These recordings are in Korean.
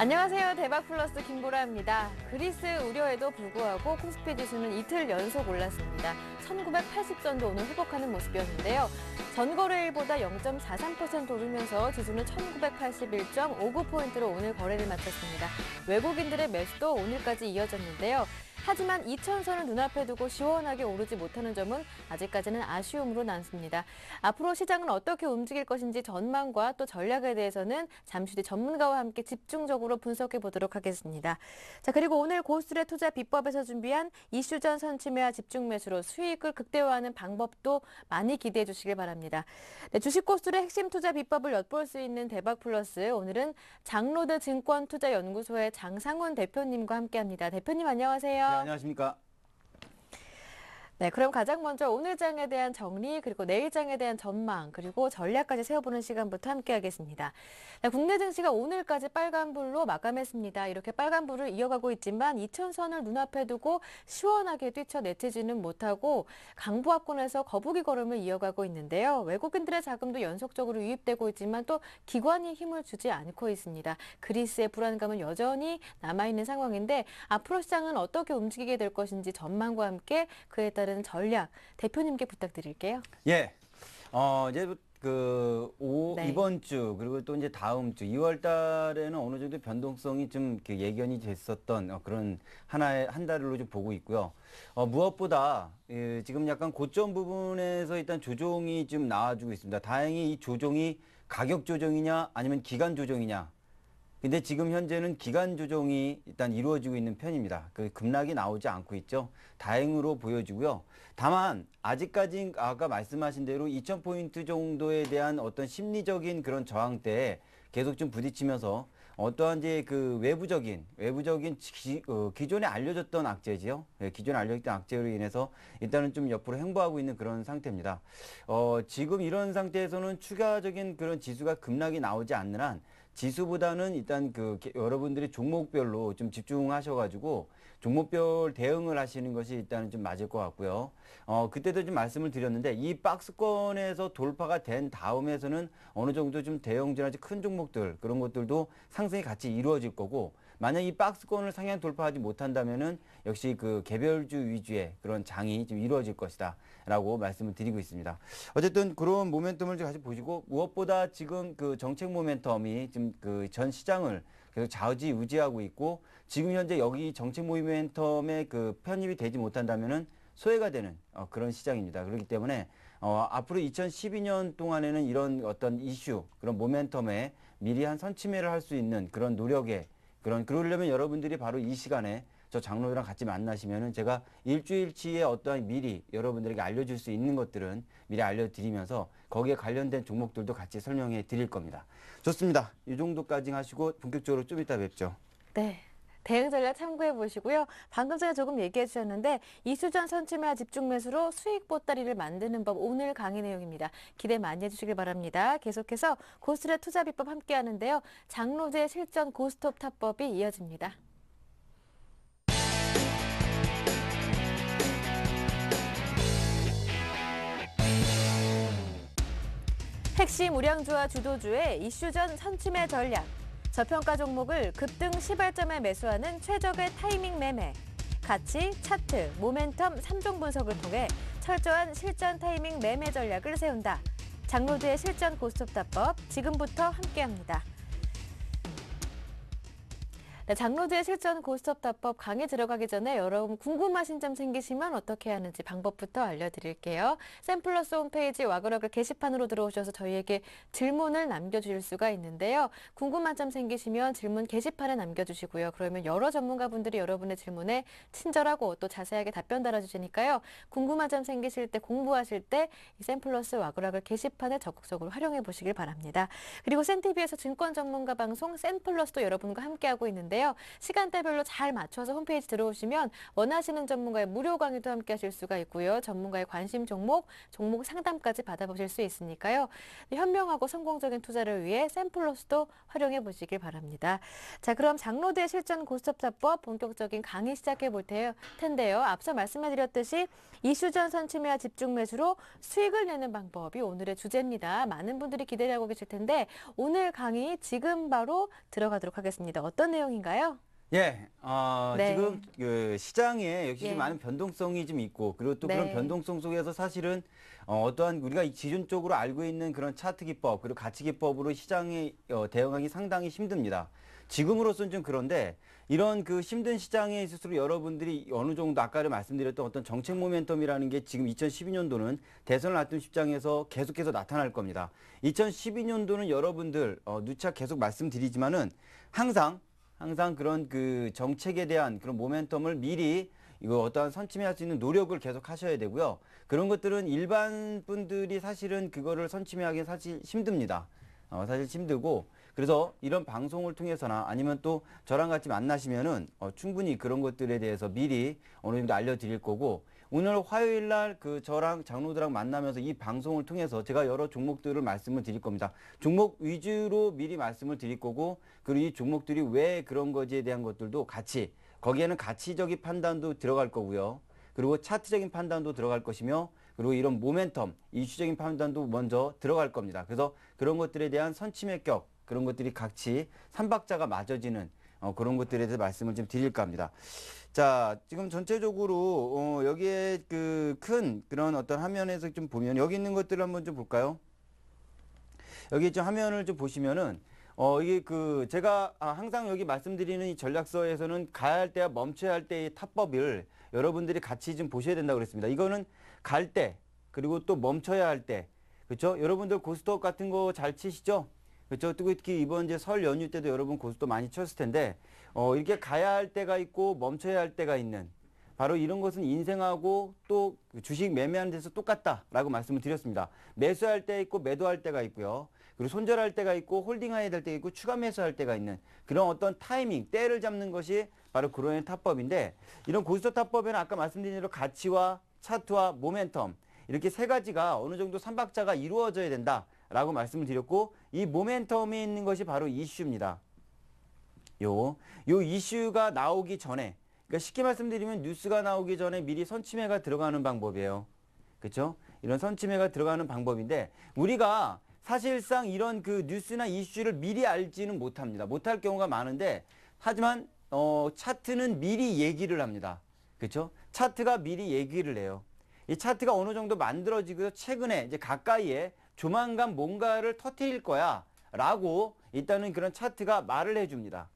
안녕하세요. 대박플러스 김보라입니다. 그리스 우려에도 불구하고 코스피 지수는 이틀 연속 올랐습니다. 1980선도 오늘 회복하는 모습이었는데요. 전거래일보다 0.43% 오르면서 지수는 1981.59포인트로 오늘 거래를 마쳤습니다. 외국인들의 매수도 오늘까지 이어졌는데요. 하지만 2000선을 눈앞에 두고 시원하게 오르지 못하는 점은 아직까지는 아쉬움으로 남습니다. 앞으로 시장은 어떻게 움직일 것인지 전망과 또 전략에 대해서는 잠시 뒤 전문가와 함께 집중적으로 분석해 보도록 하겠습니다. 자, 그리고 오늘 고스란히 투자 비법에서 준비한 이슈전 선취매와 집중 매수로 수익을 극대화하는 방법도 많이 기대해 주시길 바랍니다. 네, 주식 고스란히 핵심 투자 비법을 엿볼 수 있는 대박플러스, 오늘은 장로드 증권투자연구소의 장상훈 대표님과 함께합니다. 대표님 안녕하세요. 네, 안녕하십니까. 네, 그럼 가장 먼저 오늘 장에 대한 정리, 그리고 내일 장에 대한 전망, 그리고 전략까지 세워보는 시간부터 함께하겠습니다. 네, 국내 증시가 오늘까지 빨간불로 마감했습니다. 이렇게 빨간불을 이어가고 있지만 2000선을 눈앞에 두고 시원하게 뛰쳐내지지는 못하고 강보합권에서 거북이 걸음을 이어가고 있는데요. 외국인들의 자금도 연속적으로 유입되고 있지만 또 기관이 힘을 주지 않고 있습니다. 그리스의 불안감은 여전히 남아있는 상황인데 앞으로 시장은 어떻게 움직이게 될 것인지 전망과 함께 그에 따른 전략 대표님께 부탁드릴게요. 예. 이제 네. 이번 주 그리고 또 이제 다음 주 2월 달에는 어느 정도 변동성이 좀 예견이 됐었던 그런 한 달로 좀 보고 있고요. 무엇보다 지금 약간 고점 부분에서 일단 조정이 좀 나와주고 있습니다. 다행히 이 조정이 가격 조정이냐 아니면 기간 조정이냐. 근데 지금 현재는 기간 조정이 일단 이루어지고 있는 편입니다. 그 급락이 나오지 않고 있죠. 다행으로 보여지고요. 다만 아직까지 아까 말씀하신 대로 2000포인트 정도에 대한 어떤 심리적인 그런 저항대에 계속 좀 부딪히면서 어떠한 이제 그 외부적인 기존에 알려졌던 악재지요. 기존에 알려졌던 악재로 인해서 일단은 좀 옆으로 횡보하고 있는 그런 상태입니다. 지금 이런 상태에서는 추가적인 그런 지수가 급락이 나오지 않는 한 지수보다는 일단 여러분들이 종목별로 좀 집중하셔가지고 종목별 대응을 하시는 것이 일단은 좀 맞을 것 같고요. 그때도 좀 말씀을 드렸는데 이 박스권에서 돌파가 된 다음에서는 어느 정도 좀 대형주나 큰 종목들 그런 것들도 상승이 같이 이루어질 거고, 만약 이 박스권을 상향 돌파하지 못한다면은 역시 그 개별주 위주의 그런 장이 좀 이루어질 것이다 라고 말씀을 드리고 있습니다. 어쨌든 그런 모멘텀을 좀 같이 보시고, 무엇보다 지금 그 정책 모멘텀이 지금 그 전 시장을 계속 좌지우지하고 있고, 지금 현재 여기 정책 모멘텀에 그 편입이 되지 못한다면은 소외가 되는 그런 시장입니다. 그렇기 때문에 앞으로 2012년 동안에는 이런 어떤 이슈, 그런 모멘텀에 미리 한 선취매를 할 수 있는 그런 노력에 그러려면 여러분들이 바로 이 시간에 저 장로들랑 같이 만나시면은 제가 일주일치의 어떠한 미리 여러분들에게 알려줄 수 있는 것들은 미리 알려드리면서 거기에 관련된 종목들도 같이 설명해 드릴 겁니다. 좋습니다. 이 정도까지 하시고 본격적으로 좀 이따 뵙죠. 네. 대응 전략 참고해 보시고요. 방금 전에 조금 얘기해 주셨는데 이슈전 선취매와 집중 매수로 수익 보따리를 만드는 법, 오늘 강의 내용입니다. 기대 많이 해주시길 바랍니다. 계속해서 고스란히 투자 비법 함께 하는데요. 장로드의 실전 고스톱 타법이 이어집니다. 핵심 우량주와 주도주의 이슈전 선취매 전략. 저평가 종목을 급등 시발점에 매수하는 최적의 타이밍 매매. 가치, 차트, 모멘텀 3종 분석을 통해 철저한 실전 타이밍 매매 전략을 세운다. 장로드의 실전 고스톱타법, 지금부터 함께합니다. 네, 장로드의 실전 고스톱타법 강의 들어가기 전에 여러분 궁금하신 점 생기시면 어떻게 하는지 방법부터 알려드릴게요. 샘플러스 홈페이지 와그러글 게시판으로 들어오셔서 저희에게 질문을 남겨주실 수가 있는데요. 궁금한 점 생기시면 질문 게시판에 남겨주시고요. 그러면 여러 전문가분들이 여러분의 질문에 친절하고 또 자세하게 답변 달아주시니까요. 궁금한 점 생기실 때, 공부하실 때 이 샘플러스 와그러글 게시판에 적극적으로 활용해 보시길 바랍니다. 그리고 센TV에서 증권 전문가 방송 샘플러스도 여러분과 함께하고 있는데요. 있는데요. 시간대별로 잘 맞춰서 홈페이지 들어오시면 원하시는 전문가의 무료 강의도 함께 하실 수가 있고요. 전문가의 관심 종목, 종목 상담까지 받아보실 수 있으니까요. 현명하고 성공적인 투자를 위해 샘플로스도 활용해 보시길 바랍니다. 자, 그럼 장로드의 실전 고스톱사법 본격적인 강의 시작해 볼 텐데요. 앞서 말씀해드렸듯이 이슈전 선침해와 집중 매수로 수익을 내는 방법이 오늘의 주제입니다. 많은 분들이 기대하고 계실 텐데 오늘 강의 지금 바로 들어가도록 하겠습니다. 어떤 내용인가요? 예, 네. 지금 그 시장에 역시 예. 좀 많은 변동성이 좀 있고, 그리고 또 네. 그런 변동성 속에서 사실은 어떠한 우리가 기존적으로 알고 있는 그런 차트 기법, 그리고 가치 기법으로 시장에 대응하기 상당히 힘듭니다. 지금으로서는 좀 그런데 이런 그 힘든 시장에 있을수록 여러분들이 어느 정도 아까 말씀드렸던 어떤 정책 모멘텀이라는 게 지금 2012년도는 대선을 앞둔 시장에서 계속해서 나타날 겁니다. 2012년도는 여러분들 누차 계속 말씀드리지만은 항상 그런 그 정책에 대한 그런 모멘텀을 미리 이거 어떠한 선침해할 수 있는 노력을 계속 하셔야 되고요. 그런 것들은 일반 분들이 사실은 그거를 선침해하기는 사실 힘듭니다. 사실 힘들고, 그래서 이런 방송을 통해서나 아니면 또 저랑 같이 만나시면은 충분히 그런 것들에 대해서 미리 어느 정도 알려드릴 거고, 오늘 화요일 날 그 저랑 장로들랑 만나면서 이 방송을 통해서 제가 여러 종목들을 말씀을 드릴 겁니다. 종목 위주로 미리 말씀을 드릴 거고, 그리고 이 종목들이 왜 그런 거지에 대한 것들도 같이, 거기에는 가치적인 판단도 들어갈 거고요. 그리고 차트적인 판단도 들어갈 것이며, 그리고 이런 모멘텀, 이슈적인 판단도 먼저 들어갈 겁니다. 그래서 그런 것들에 대한 선침해격, 그런 것들이 같이 삼박자가 맞아지는 그런 것들에 대해서 말씀을 좀 드릴까 합니다. 자, 지금 전체적으로 여기에 그 큰 그런 어떤 화면에서 좀 보면 여기 있는 것들을 한번 좀 볼까요? 여기 좀 화면을 좀 보시면은 이게 그 제가 항상 여기 말씀드리는 이 전략서에서는 가야 할 때와 멈춰야 할 때의 타법을 여러분들이 같이 좀 보셔야 된다고 그랬습니다. 이거는 갈 때, 그리고 또 멈춰야 할 때, 그렇죠? 여러분들 고스톱 같은 거 잘 치시죠? 그렇죠? 특히 이번 이제 설 연휴 때도 여러분 고스톱 많이 쳤을 텐데 이렇게 가야 할 때가 있고 멈춰야 할 때가 있는, 바로 이런 것은 인생하고 또 주식 매매하는 데서 똑같다라고 말씀을 드렸습니다. 매수할 때 있고 매도할 때가 있고요. 그리고 손절할 때가 있고 홀딩해야 될 때가 있고 추가 매수할 때가 있는 그런 어떤 타이밍, 때를 잡는 것이 바로 그로의 타법인데, 이런 고스톱 타법에는 아까 말씀드린 대로 가치와 차트와 모멘텀, 이렇게 세 가지가 어느 정도 삼박자가 이루어져야 된다라고 말씀을 드렸고, 이 모멘텀이 있는 것이 바로 이슈입니다. 요 이슈가 나오기 전에, 그러니까 쉽게 말씀드리면 뉴스가 나오기 전에 미리 선침해가 들어가는 방법이에요. 그렇죠? 이런 선침해가 들어가는 방법인데, 우리가 사실상 이런 그 뉴스나 이슈를 미리 알지는 못합니다. 못할 경우가 많은데, 하지만 차트는 미리 얘기를 합니다. 그렇죠? 차트가 미리 얘기를 해요. 이 차트가 어느 정도 만들어지고 최근에 이제 가까이에 조만간 뭔가를 터뜨릴 거야 라고 일단은 그런 차트가 말을 해줍니다.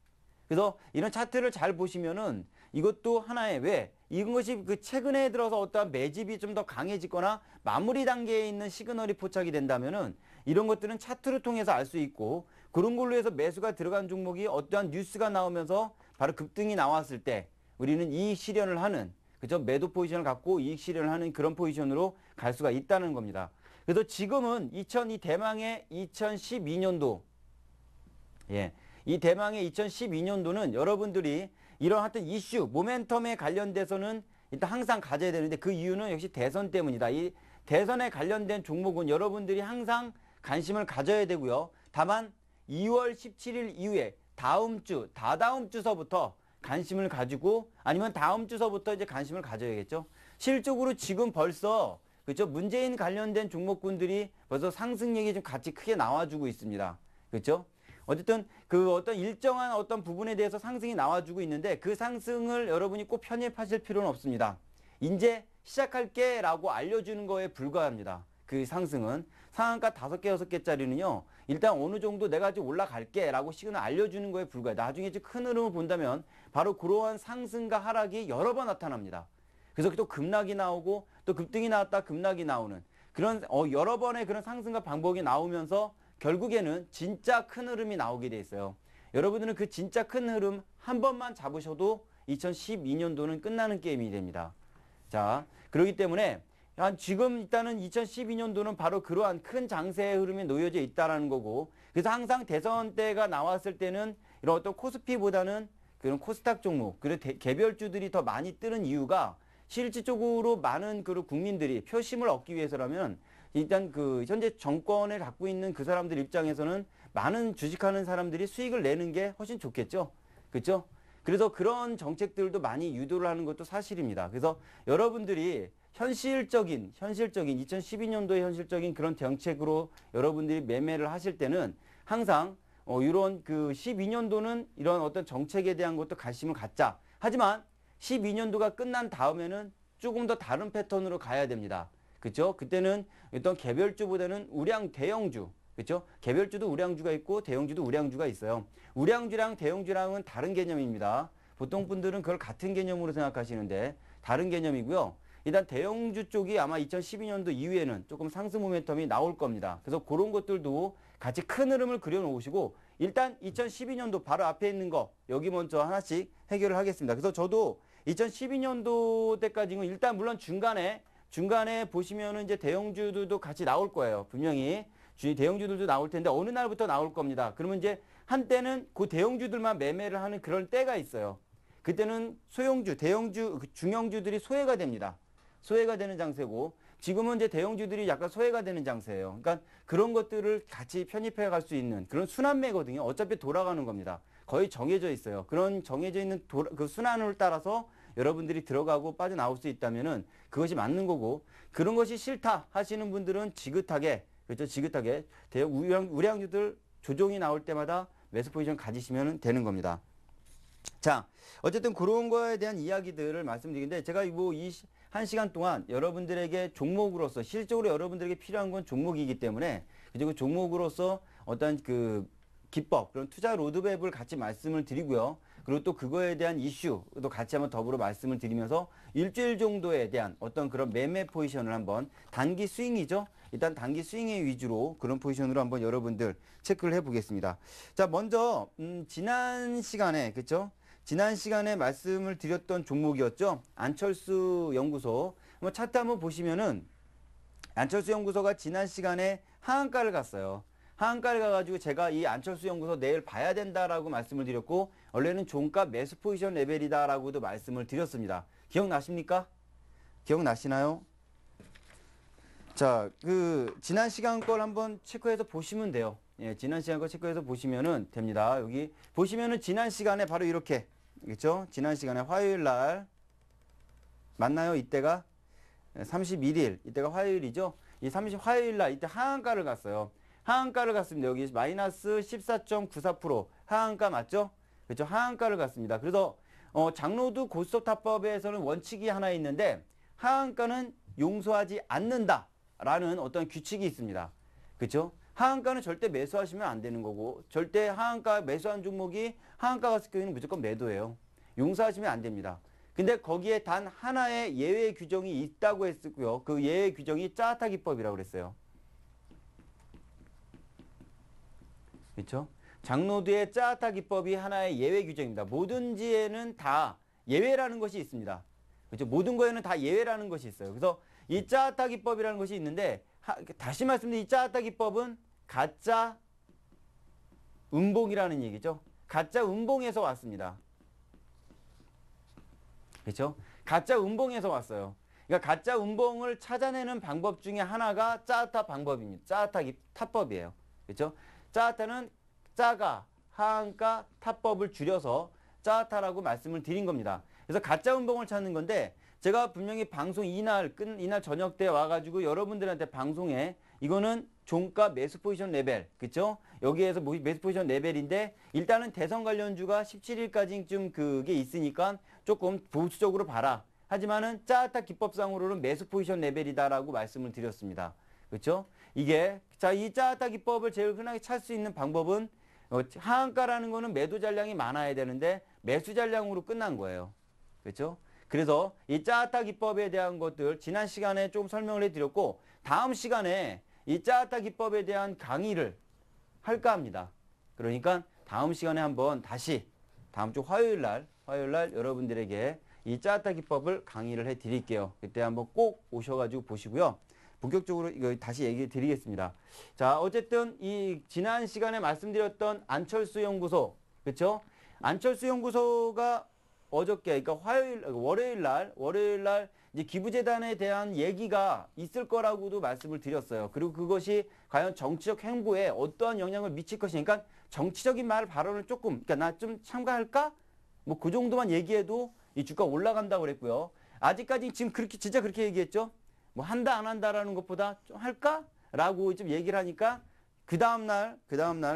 그래서 이런 차트를 잘 보시면은 이것도 하나의, 왜 이것이 그 최근에 들어서 어떠한 매집이 좀 더 강해지거나 마무리 단계에 있는 시그널이 포착이 된다면은 이런 것들은 차트를 통해서 알 수 있고, 그런 걸로 해서 매수가 들어간 종목이 어떠한 뉴스가 나오면서 바로 급등이 나왔을 때 우리는 이익 실현을 하는, 그죠? 매도 포지션을 갖고 이익 실현을 하는 그런 포지션으로 갈 수가 있다는 겁니다. 그래서 지금은 이 대망의 2012년도, 예, 이 대망의 2012년도는 여러분들이 이런 하여튼 이슈, 모멘텀에 관련돼서는 일단 항상 가져야 되는데, 그 이유는 역시 대선 때문이다. 이 대선에 관련된 종목은 여러분들이 항상 관심을 가져야 되고요. 다만 2월 17일 이후에 다음 주, 다다음 주서부터 관심을 가지고, 아니면 다음 주서부터 이제 관심을 가져야겠죠. 실적으로 지금 벌써, 그렇죠? 문재인 관련된 종목군들이 벌써 상승력이 좀 같이 크게 나와주고 있습니다. 그렇죠? 어쨌든 그 어떤 일정한 어떤 부분에 대해서 상승이 나와주고 있는데, 그 상승을 여러분이 꼭 편입하실 필요는 없습니다. 이제 시작할게 라고 알려주는 거에 불과합니다. 그 상승은 상한가 5개, 6개짜리는요, 일단 어느 정도 내가 좀 올라갈게 라고 시그널 알려주는 거에 불과해요. 나중에 이제 큰 흐름을 본다면 바로 그러한 상승과 하락이 여러 번 나타납니다. 그래서 또 급락이 나오고 또 급등이 나왔다 급락이 나오는 그런 여러 번의 그런 상승과 반복이 나오면서 결국에는 진짜 큰 흐름이 나오게 돼 있어요. 여러분들은 그 진짜 큰 흐름 한 번만 잡으셔도 2012년도는 끝나는 게임이 됩니다. 자, 그렇기 때문에 지금 일단은 2012년도는 바로 그러한 큰 장세의 흐름이 놓여져 있다라는 거고, 그래서 항상 대선 때가 나왔을 때는 이런 어떤 코스피보다는 그런 코스닥 종목, 그리고 개별주들이 더 많이 뜨는 이유가 실질적으로 많은 그 국민들이 표심을 얻기 위해서라면 일단 그 현재 정권을 갖고 있는 그 사람들 입장에서는 많은 주식하는 사람들이 수익을 내는 게 훨씬 좋겠죠. 그렇죠? 그래서 그런 정책들도 많이 유도를 하는 것도 사실입니다. 그래서 여러분들이 현실적인 2012년도의 현실적인 그런 정책으로 여러분들이 매매를 하실 때는 항상 이런 그 12년도는 이런 어떤 정책에 대한 것도 관심을 갖자. 하지만 12년도가 끝난 다음에는 조금 더 다른 패턴으로 가야 됩니다. 그렇죠? 그때는 어떤 개별주보다는 대형주, 그렇죠? 개별주도 우량주가 있고 대형주도 우량주가 있어요. 우량주랑 대형주랑은 다른 개념입니다. 보통 분들은 그걸 같은 개념으로 생각하시는데 다른 개념이고요. 일단 대형주 쪽이 아마 2012년도 이후에는 조금 상승 모멘텀이 나올 겁니다. 그래서 그런 것들도 같이 큰 흐름을 그려놓으시고 일단 2012년도 바로 앞에 있는 거 여기 먼저 하나씩 해결을 하겠습니다. 그래서 저도 2012년도 때까지는 일단 물론 중간에 보시면은 이제 대형주들도 같이 나올 거예요. 분명히 대형주들도 나올 텐데 어느 날부터 나올 겁니다. 그러면 이제 한때는 그 대형주들만 매매를 하는 그런 때가 있어요. 그때는 소형주, 대형주, 중형주들이 소외가 됩니다. 소외가 되는 장세고 지금은 이제 대형주들이 약간 소외가 되는 장세예요. 그러니까 그런 것들을 같이 편입해 갈 수 있는 그런 순환매거든요. 어차피 돌아가는 겁니다. 거의 정해져 있어요. 그런 정해져 있는 그 순환을 따라서 여러분들이 들어가고 빠져나올 수 있다면은 그것이 맞는 거고 그런 것이 싫다 하시는 분들은 지긋하게 그렇죠? 지긋하게 대형 우량주들 조정이 나올 때마다 매수 포지션 가지시면 되는 겁니다. 자, 어쨌든 그런 거에 대한 이야기들을 말씀드리는데 제가 뭐 이 1시간 동안 여러분들에게 종목으로서 실질적으로 여러분들에게 필요한 건 종목이기 때문에 그리고 종목으로서 어떤 그 기법 그런 투자 로드맵을 같이 말씀을 드리고요. 그리고 또 그거에 대한 이슈도 같이 한번 더불어 말씀을 드리면서 일주일 정도에 대한 어떤 그런 매매 포지션을 한번 단기 스윙이죠. 일단 단기 스윙의 위주로 그런 포지션으로 한번 여러분들 체크를 해보겠습니다. 자, 먼저 지난 시간에 그렇죠? 지난 시간에 말씀을 드렸던 종목이었죠. 안철수 연구소. 한번 차트 한번 보시면은 안철수 연구소가 지난 시간에 하한가를 갔어요. 하한가를 가가지고 제가 이 안철수 연구소 내일 봐야 된다라고 말씀을 드렸고 원래는 종가 매수 포지션 레벨이다라고도 말씀을 드렸습니다. 기억나십니까? 기억나시나요? 자, 그 지난 시간 걸 한번 체크해서 보시면 돼요. 예, 지난 시간 거 체크해서 보시면은 됩니다. 여기 보시면은 지난 시간에 바로 이렇게 그렇죠? 지난 시간에 화요일 날 맞나요? 이때가 31일 이때가 화요일이죠. 이 화요일 날 이때 하한가를 갔어요. 하한가를 갔습니다. 여기 마이너스 14.94% 하한가 맞죠? 그렇죠? 하한가를 갔습니다. 그래서 장로드 고스톱타법에서는 원칙이 하나 있는데 하한가는 용서하지 않는다라는 어떤 규칙이 있습니다. 그렇죠? 하한가는 절대 매수하시면 안 되는 거고 절대 하한가 매수한 종목이 하한가 갔을 경우에는 무조건 매도예요. 용서하시면 안 됩니다. 근데 거기에 단 하나의 예외 규정이 있다고 했고요. 그 예외 규정이 짜타 기법이라고 그랬어요. 그렇죠? 장로드의 짜타 기법이 하나의 예외 규정입니다. 뭐든지에는 다 예외라는 것이 있습니다. 그렇죠? 모든 거에는 다 예외라는 것이 있어요. 그래서 이 짜타 기법이라는 것이 있는데 다시 말씀드린 이 짜타 기법은 가짜 음봉이라는 얘기죠. 가짜 음봉에서 왔습니다. 그렇죠? 가짜 음봉에서 왔어요. 그러니까 가짜 음봉을 찾아내는 방법 중에 하나가 짜타 방법입니다. 짜타 타법이에요. 그렇죠? 짜타는 짜가 하한가 타법을 줄여서 짜타라고 말씀을 드린 겁니다. 그래서 가짜 음봉을 찾는 건데 제가 분명히 방송 이날 저녁 때 와가지고 여러분들한테 방송에 이거는 종가 매수 포지션 레벨 그쵸? 여기에서 매수 포지션 레벨인데 일단은 대선 관련주가 17일까지 그게 있으니까 조금 보수적으로 봐라. 하지만은 짜타 기법상으로는 매수 포지션 레벨이다라고 말씀을 드렸습니다. 그렇죠? 이게 자, 이 짜타 기법을 제일 흔하게 찾을 수 있는 방법은 하한가라는 거는 매도 잔량이 많아야 되는데 매수 잔량으로 끝난 거예요. 그렇죠? 그래서 이 짜타 기법에 대한 것들 지난 시간에 좀 설명을 해드렸고 다음 시간에 이 짜타 기법에 대한 강의를 할까 합니다. 그러니까 다음 시간에 한번 다시 다음 주 화요일 날 여러분들에게 이 짜타 기법을 강의를 해드릴게요. 그때 한번 꼭 오셔가지고 보시고요. 본격적으로 이거 다시 얘기 드리겠습니다. 자, 어쨌든 이 지난 시간에 말씀드렸던 안철수 연구소, 그렇죠? 안철수 연구소가 어저께, 그러니까 월요일 날 이제 기부재단에 대한 얘기가 있을 거라고도 말씀을 드렸어요. 그리고 그것이 과연 정치적 행보에 어떠한 영향을 미칠 것이니까 그러니까 정치적인 발언을 조금, 그러니까 나 좀 참가할까? 뭐 그 정도만 얘기해도 이 주가 올라간다고 그랬고요. 아직까지 지금 그렇게, 진짜 그렇게 얘기했죠? 뭐 한다, 안 한다라는 것보다 좀 할까? 라고 좀 얘기를 하니까 그 다음날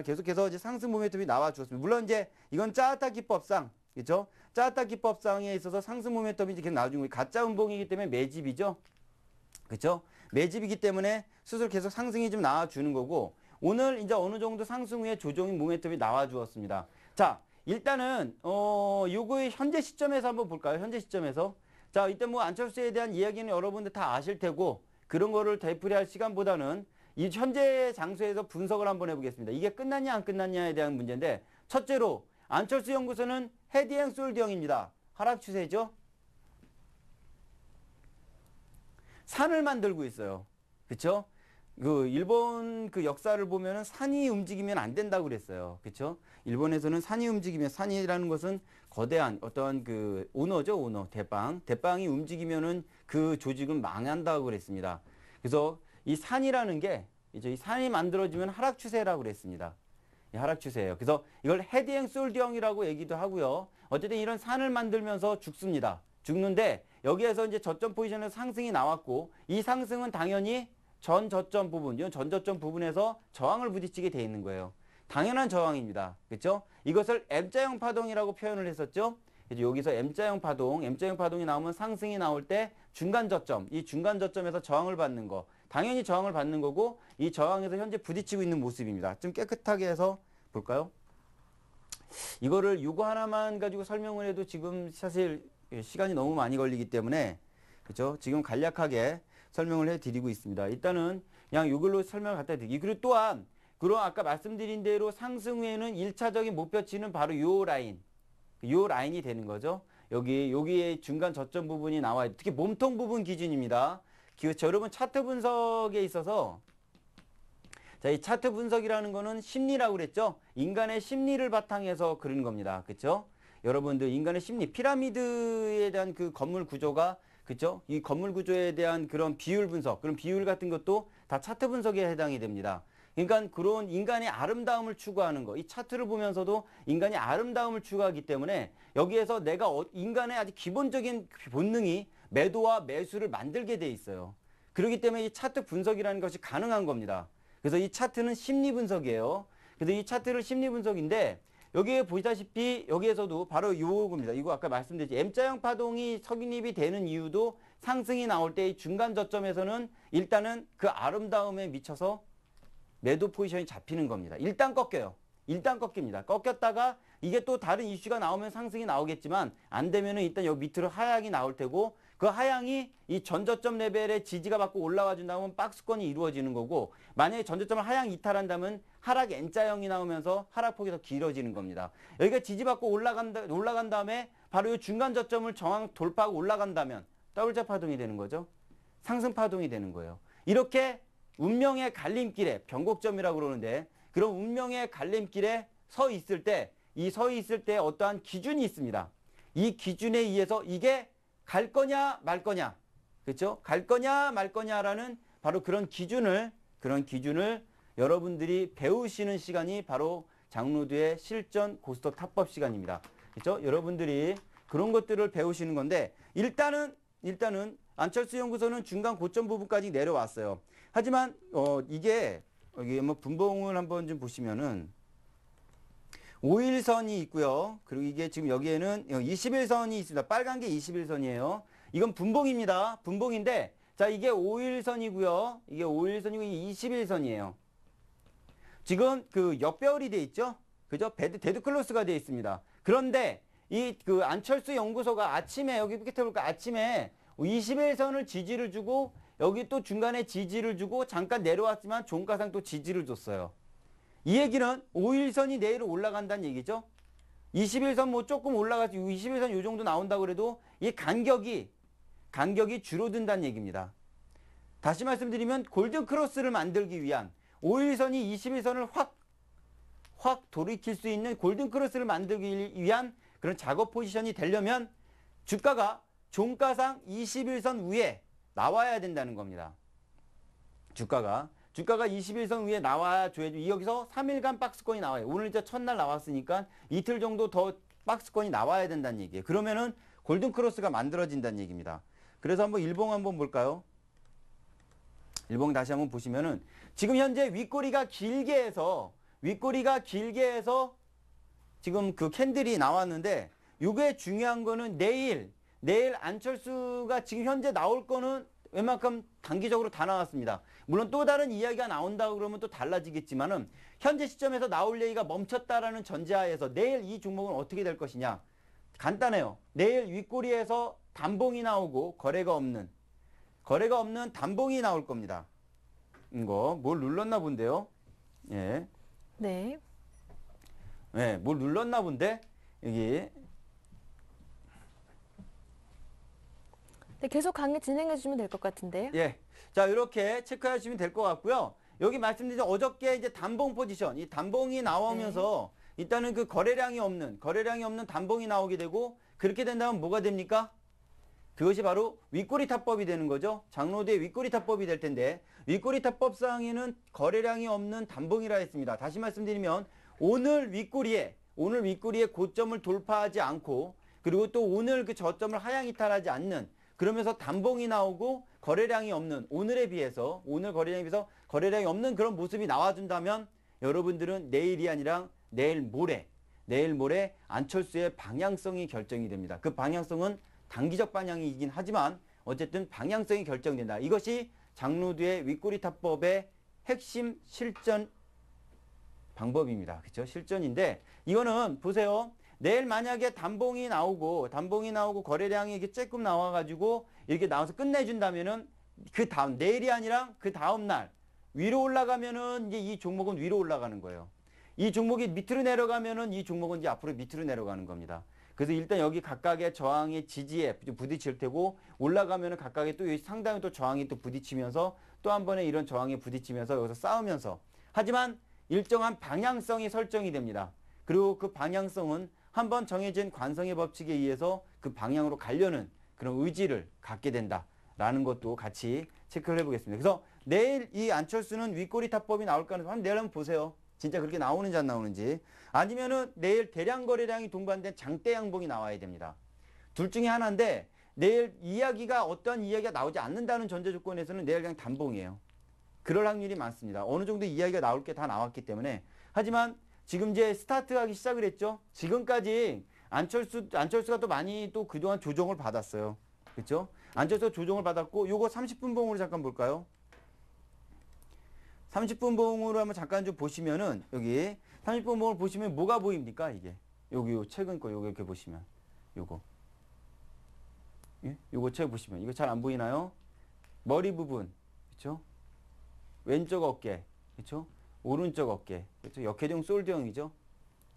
계속해서 이제 상승 모멘텀이 나와 주었습니다. 물론 이제 이건 짜타 기법상, 그렇죠? 짜타 기법상에 있어서 상승 모멘텀이 이제 계속 나와주는 거예요. 가짜 음봉이기 때문에 매집이죠. 그렇죠? 매집이기 때문에 스스로 계속 상승이 좀 나와주는 거고, 오늘 이제 어느 정도 상승 후에 조정인 모멘텀이 나와 주었습니다. 자, 일단은 요거의 현재 시점에서 한번 볼까요? 현재 시점에서. 자, 일단 뭐 안철수에 대한 이야기는 여러분들 다 아실 테고, 그런 거를 되풀이할 시간보다는 이 현재 장소에서 분석을 한번 해보겠습니다. 이게 끝났냐 안 끝났냐에 대한 문제인데, 첫째로 안철수 연구소는 헤드앤솔드형입니다. 하락 추세죠. 산을 만들고 있어요. 그렇죠? 그 일본 그 역사를 보면은 산이 움직이면 안 된다고 그랬어요. 그렇죠? 일본에서는 산이 움직이면, 산이라는 것은 거대한 어떤 그 오너죠, 오너. 대빵이 움직이면은 그 조직은 망한다고 그랬습니다. 그래서 이 산이라는 게 이제 이 산이 만들어지면 하락 추세라고 그랬습니다. 하락 추세예요. 그래서 이걸 헤드앤솔드형이라고 얘기도 하고요. 어쨌든 이런 산을 만들면서 죽습니다. 죽는데 여기에서 이제 저점 포지션에서 상승이 나왔고, 이 상승은 당연히 전 저점 부분에서 저항을 부딪히게 돼 있는 거예요. 당연한 저항입니다. 그렇죠? 이것을 M자형 파동이라고 표현을 했었죠. 그래서 여기서 M자형 파동이 나오면 상승이 나올 때 중간 저점, 이 중간 저점에서 저항을 받는 거, 당연히 저항을 받는 거고, 이 저항에서 현재 부딪히고 있는 모습입니다. 좀 깨끗하게 해서 볼까요? 이거를 요거 하나만 가지고 설명을 해도 지금 사실 시간이 너무 많이 걸리기 때문에, 그렇죠? 지금 간략하게 설명을 해드리고 있습니다. 일단은 그냥 이걸로 설명을 갖다 드리기. 그리고 또한, 그럼 아까 말씀드린 대로 상승 후에는 1차적인 목표치는 바로 요 라인이 되는 거죠. 여기에 중간 저점 부분이 나와요. 특히 몸통 부분 기준입니다. 그렇죠? 여러분 차트 분석에 있어서, 자, 이 차트 분석이라는 거는 심리라고 그랬죠? 인간의 심리를 바탕해서 그리는 겁니다. 그렇죠? 여러분들 인간의 심리, 피라미드에 대한 그 건물 구조가, 그렇죠? 이 건물 구조에 대한 그런 비율 분석, 그런 비율 같은 것도 다 차트 분석에 해당이 됩니다. 그러니까 그런 인간의 아름다움을 추구하는 거, 이 차트를 보면서도 인간이 아름다움을 추구하기 때문에 여기에서 내가 인간의 아주 기본적인 본능이 매도와 매수를 만들게 돼 있어요. 그렇기 때문에 이 차트 분석이라는 것이 가능한 겁니다. 그래서 이 차트는 심리 분석이에요. 그래서 이 차트를 심리 분석인데, 여기에 보시다시피 여기에서도 바로 요겁니다. 이거 아까 말씀드렸죠. M자형 파동이 석인입이 되는 이유도 상승이 나올 때 이 중간 저점에서는 일단은 그 아름다움에 미쳐서 매도 포지션이 잡히는 겁니다. 일단 꺾여요. 일단 꺾입니다. 꺾였다가 이게 또 다른 이슈가 나오면 상승이 나오겠지만, 안 되면은 일단 여기 밑으로 하향이 나올 테고, 그 하향이 이 전저점 레벨에 지지가 받고 올라와 준다면 박스권이 이루어지는 거고, 만약에 전저점을 하향 이탈한다면 하락 N자형이 나오면서 하락폭이 더 길어지는 겁니다. 여기가 지지받고 올라간 다음에 바로 이 중간 저점을 정확 돌파하고 올라간다면 더블자 파동이 되는 거죠. 상승 파동이 되는 거예요. 이렇게 운명의 갈림길에, 변곡점이라고 그러는데, 그런 운명의 갈림길에 서 있을 때, 어떠한 기준이 있습니다. 이 기준에 의해서 이게 갈 거냐 말 거냐, 그렇죠? 갈 거냐 말 거냐라는 바로 그런 기준을 여러분들이 배우시는 시간이 바로 장로드의 실전 고스톱 탑법 시간입니다. 그렇죠? 여러분들이 그런 것들을 배우시는 건데, 일단은 안철수 연구소는 중간 고점 부분까지 내려왔어요. 하지만 이게 여기 뭐 분봉을 한번 좀 보시면은 5일선이 있고요. 그리고 이게 지금 여기에는 21선이 있습니다. 빨간 게 21선이에요. 이건 분봉입니다. 분봉인데, 자, 이게 5일선이고요. 이게 5일선이고 이게 21선이에요. 지금 그 역배열이 돼 있죠? 그죠? 데드 클로스가 돼 있습니다. 그런데 이 그 안철수 연구소가 아침에, 여기 끝에 볼까? 아침에 21선을 지지를 주고, 여기 또 중간에 지지를 주고, 잠깐 내려왔지만 종가상 또 지지를 줬어요. 이 얘기는 5일선이 내일 올라간다는 얘기죠. 21선 뭐 조금 올라가서 21선 요 정도 나온다고 그래도 이 간격이 줄어든다는 얘기입니다. 다시 말씀드리면 골든 크로스를 만들기 위한 5일선이 21선을 확 돌이킬 수 있는 골든크로스를 만들기 위한 그런 작업 포지션이 되려면 주가가 종가상 21선 위에 나와야 된다는 겁니다. 주가가 21선 위에 나와줘야지. 여기서 3일간 박스권이 나와요. 오늘 이제 첫날 나왔으니까 이틀 정도 더 박스권이 나와야 된다는 얘기예요. 그러면은 골든크로스가 만들어진다는 얘기입니다. 그래서 한번 일봉 한번 볼까요? 일봉 다시 한번 보시면은 지금 현재 윗꼬리가 길게 해서 지금 그 캔들이 나왔는데 요게 중요한 거는 내일 안철수가 지금 현재 나올 거는 웬만큼 단기적으로 다 나왔습니다. 물론 또 다른 이야기가 나온다 그러면 또 달라지겠지만은 현재 시점에서 나올 얘기가 멈췄다라는 전제하에서 내일 이 종목은 어떻게 될 것이냐. 간단해요. 내일 윗꼬리에서 단봉이 나오고 거래가 없는 단봉이 나올 겁니다. 이거 뭘 눌렀나 본데요. 예. 네. 네, 뭘 눌렀나 본데 여기. 네, 계속 강의 진행해 주시면 될 것 같은데요. 예. 자, 이렇게 체크해 주시면 될 것 같고요. 여기 말씀드린 어저께 이제 단봉 포지션, 이 단봉이 나오면서 일단은 그 거래량이 없는 단봉이 나오게 되고 그렇게 된다면 뭐가 됩니까? 그것이 바로 윗꼬리 타법이 되는 거죠. 장로드의 윗꼬리 타법이 될 텐데 윗꼬리 타법상에는 거래량이 없는 단봉이라 했습니다. 다시 말씀드리면 오늘 윗꼬리에 고점을 돌파하지 않고 그리고 또 오늘 그 저점을 하향 이탈하지 않는 그러면서 단봉이 나오고 거래량이 없는 오늘 거래량이 없는 그런 모습이 나와준다면 여러분들은 내일이 아니라 내일 모레 안철수의 방향성이 결정이 됩니다. 그 방향성은 단기적 방향이긴 하지만 어쨌든 방향성이 결정된다. 이것이 장로드의 윗꼬리 타법의 핵심 실전 방법입니다. 그렇죠? 실전인데 이거는 보세요. 내일 만약에 단봉이 나오고 거래량이 이렇게 조금 나와가지고 이렇게 나와서 끝내준다면은 그 다음 내일이 아니라 그 다음 날 위로 올라가면은 이제 이 종목은 위로 올라가는 거예요. 이 종목이 밑으로 내려가면은 이 종목은 이제 앞으로 밑으로 내려가는 겁니다. 그래서 일단 여기 각각의 저항의 지지에 부딪힐 테고 올라가면은 각각의 또 상당히 또 저항이 또 부딪히면서 또 한 번에 이런 저항에 부딪히면서 여기서 싸우면서 하지만 일정한 방향성이 설정이 됩니다. 그리고 그 방향성은 한번 정해진 관성의 법칙에 의해서 그 방향으로 가려는 그런 의지를 갖게 된다라는 것도 같이 체크를 해보겠습니다. 그래서 내일 이 안철수는 윗꼬리 타법이 나올 가능성 내일 한번 보세요. 진짜 그렇게 나오는지 안 나오는지. 아니면은 내일 대량 거래량이 동반된 장대 양봉이 나와야 됩니다. 둘 중에 하나인데 내일 어떤 이야기가 나오지 않는다는 전제 조건에서는 내일 그냥 단봉이에요. 그럴 확률이 많습니다. 어느 정도 이야기가 나올 게 다 나왔기 때문에. 하지만 지금 이제 스타트하기 시작을 했죠. 지금까지 안철수가 또 많이 또 그동안 조정을 받았어요. 그렇죠? 안철수가 조정을 받았고 요거 30분 봉으로 잠깐 볼까요? 30분 봉으로 한번 잠깐 좀 보시면은 여기 30분 봉을 보시면 뭐가 보입니까? 이게 여기 요 최근 거 요거 이렇게 보시면 요거 예? 요거 책 보시면 이거 잘 안 보이나요? 머리 부분 그렇죠? 왼쪽 어깨 그렇죠? 오른쪽 어깨 그렇죠? 역회동 솔드형이죠.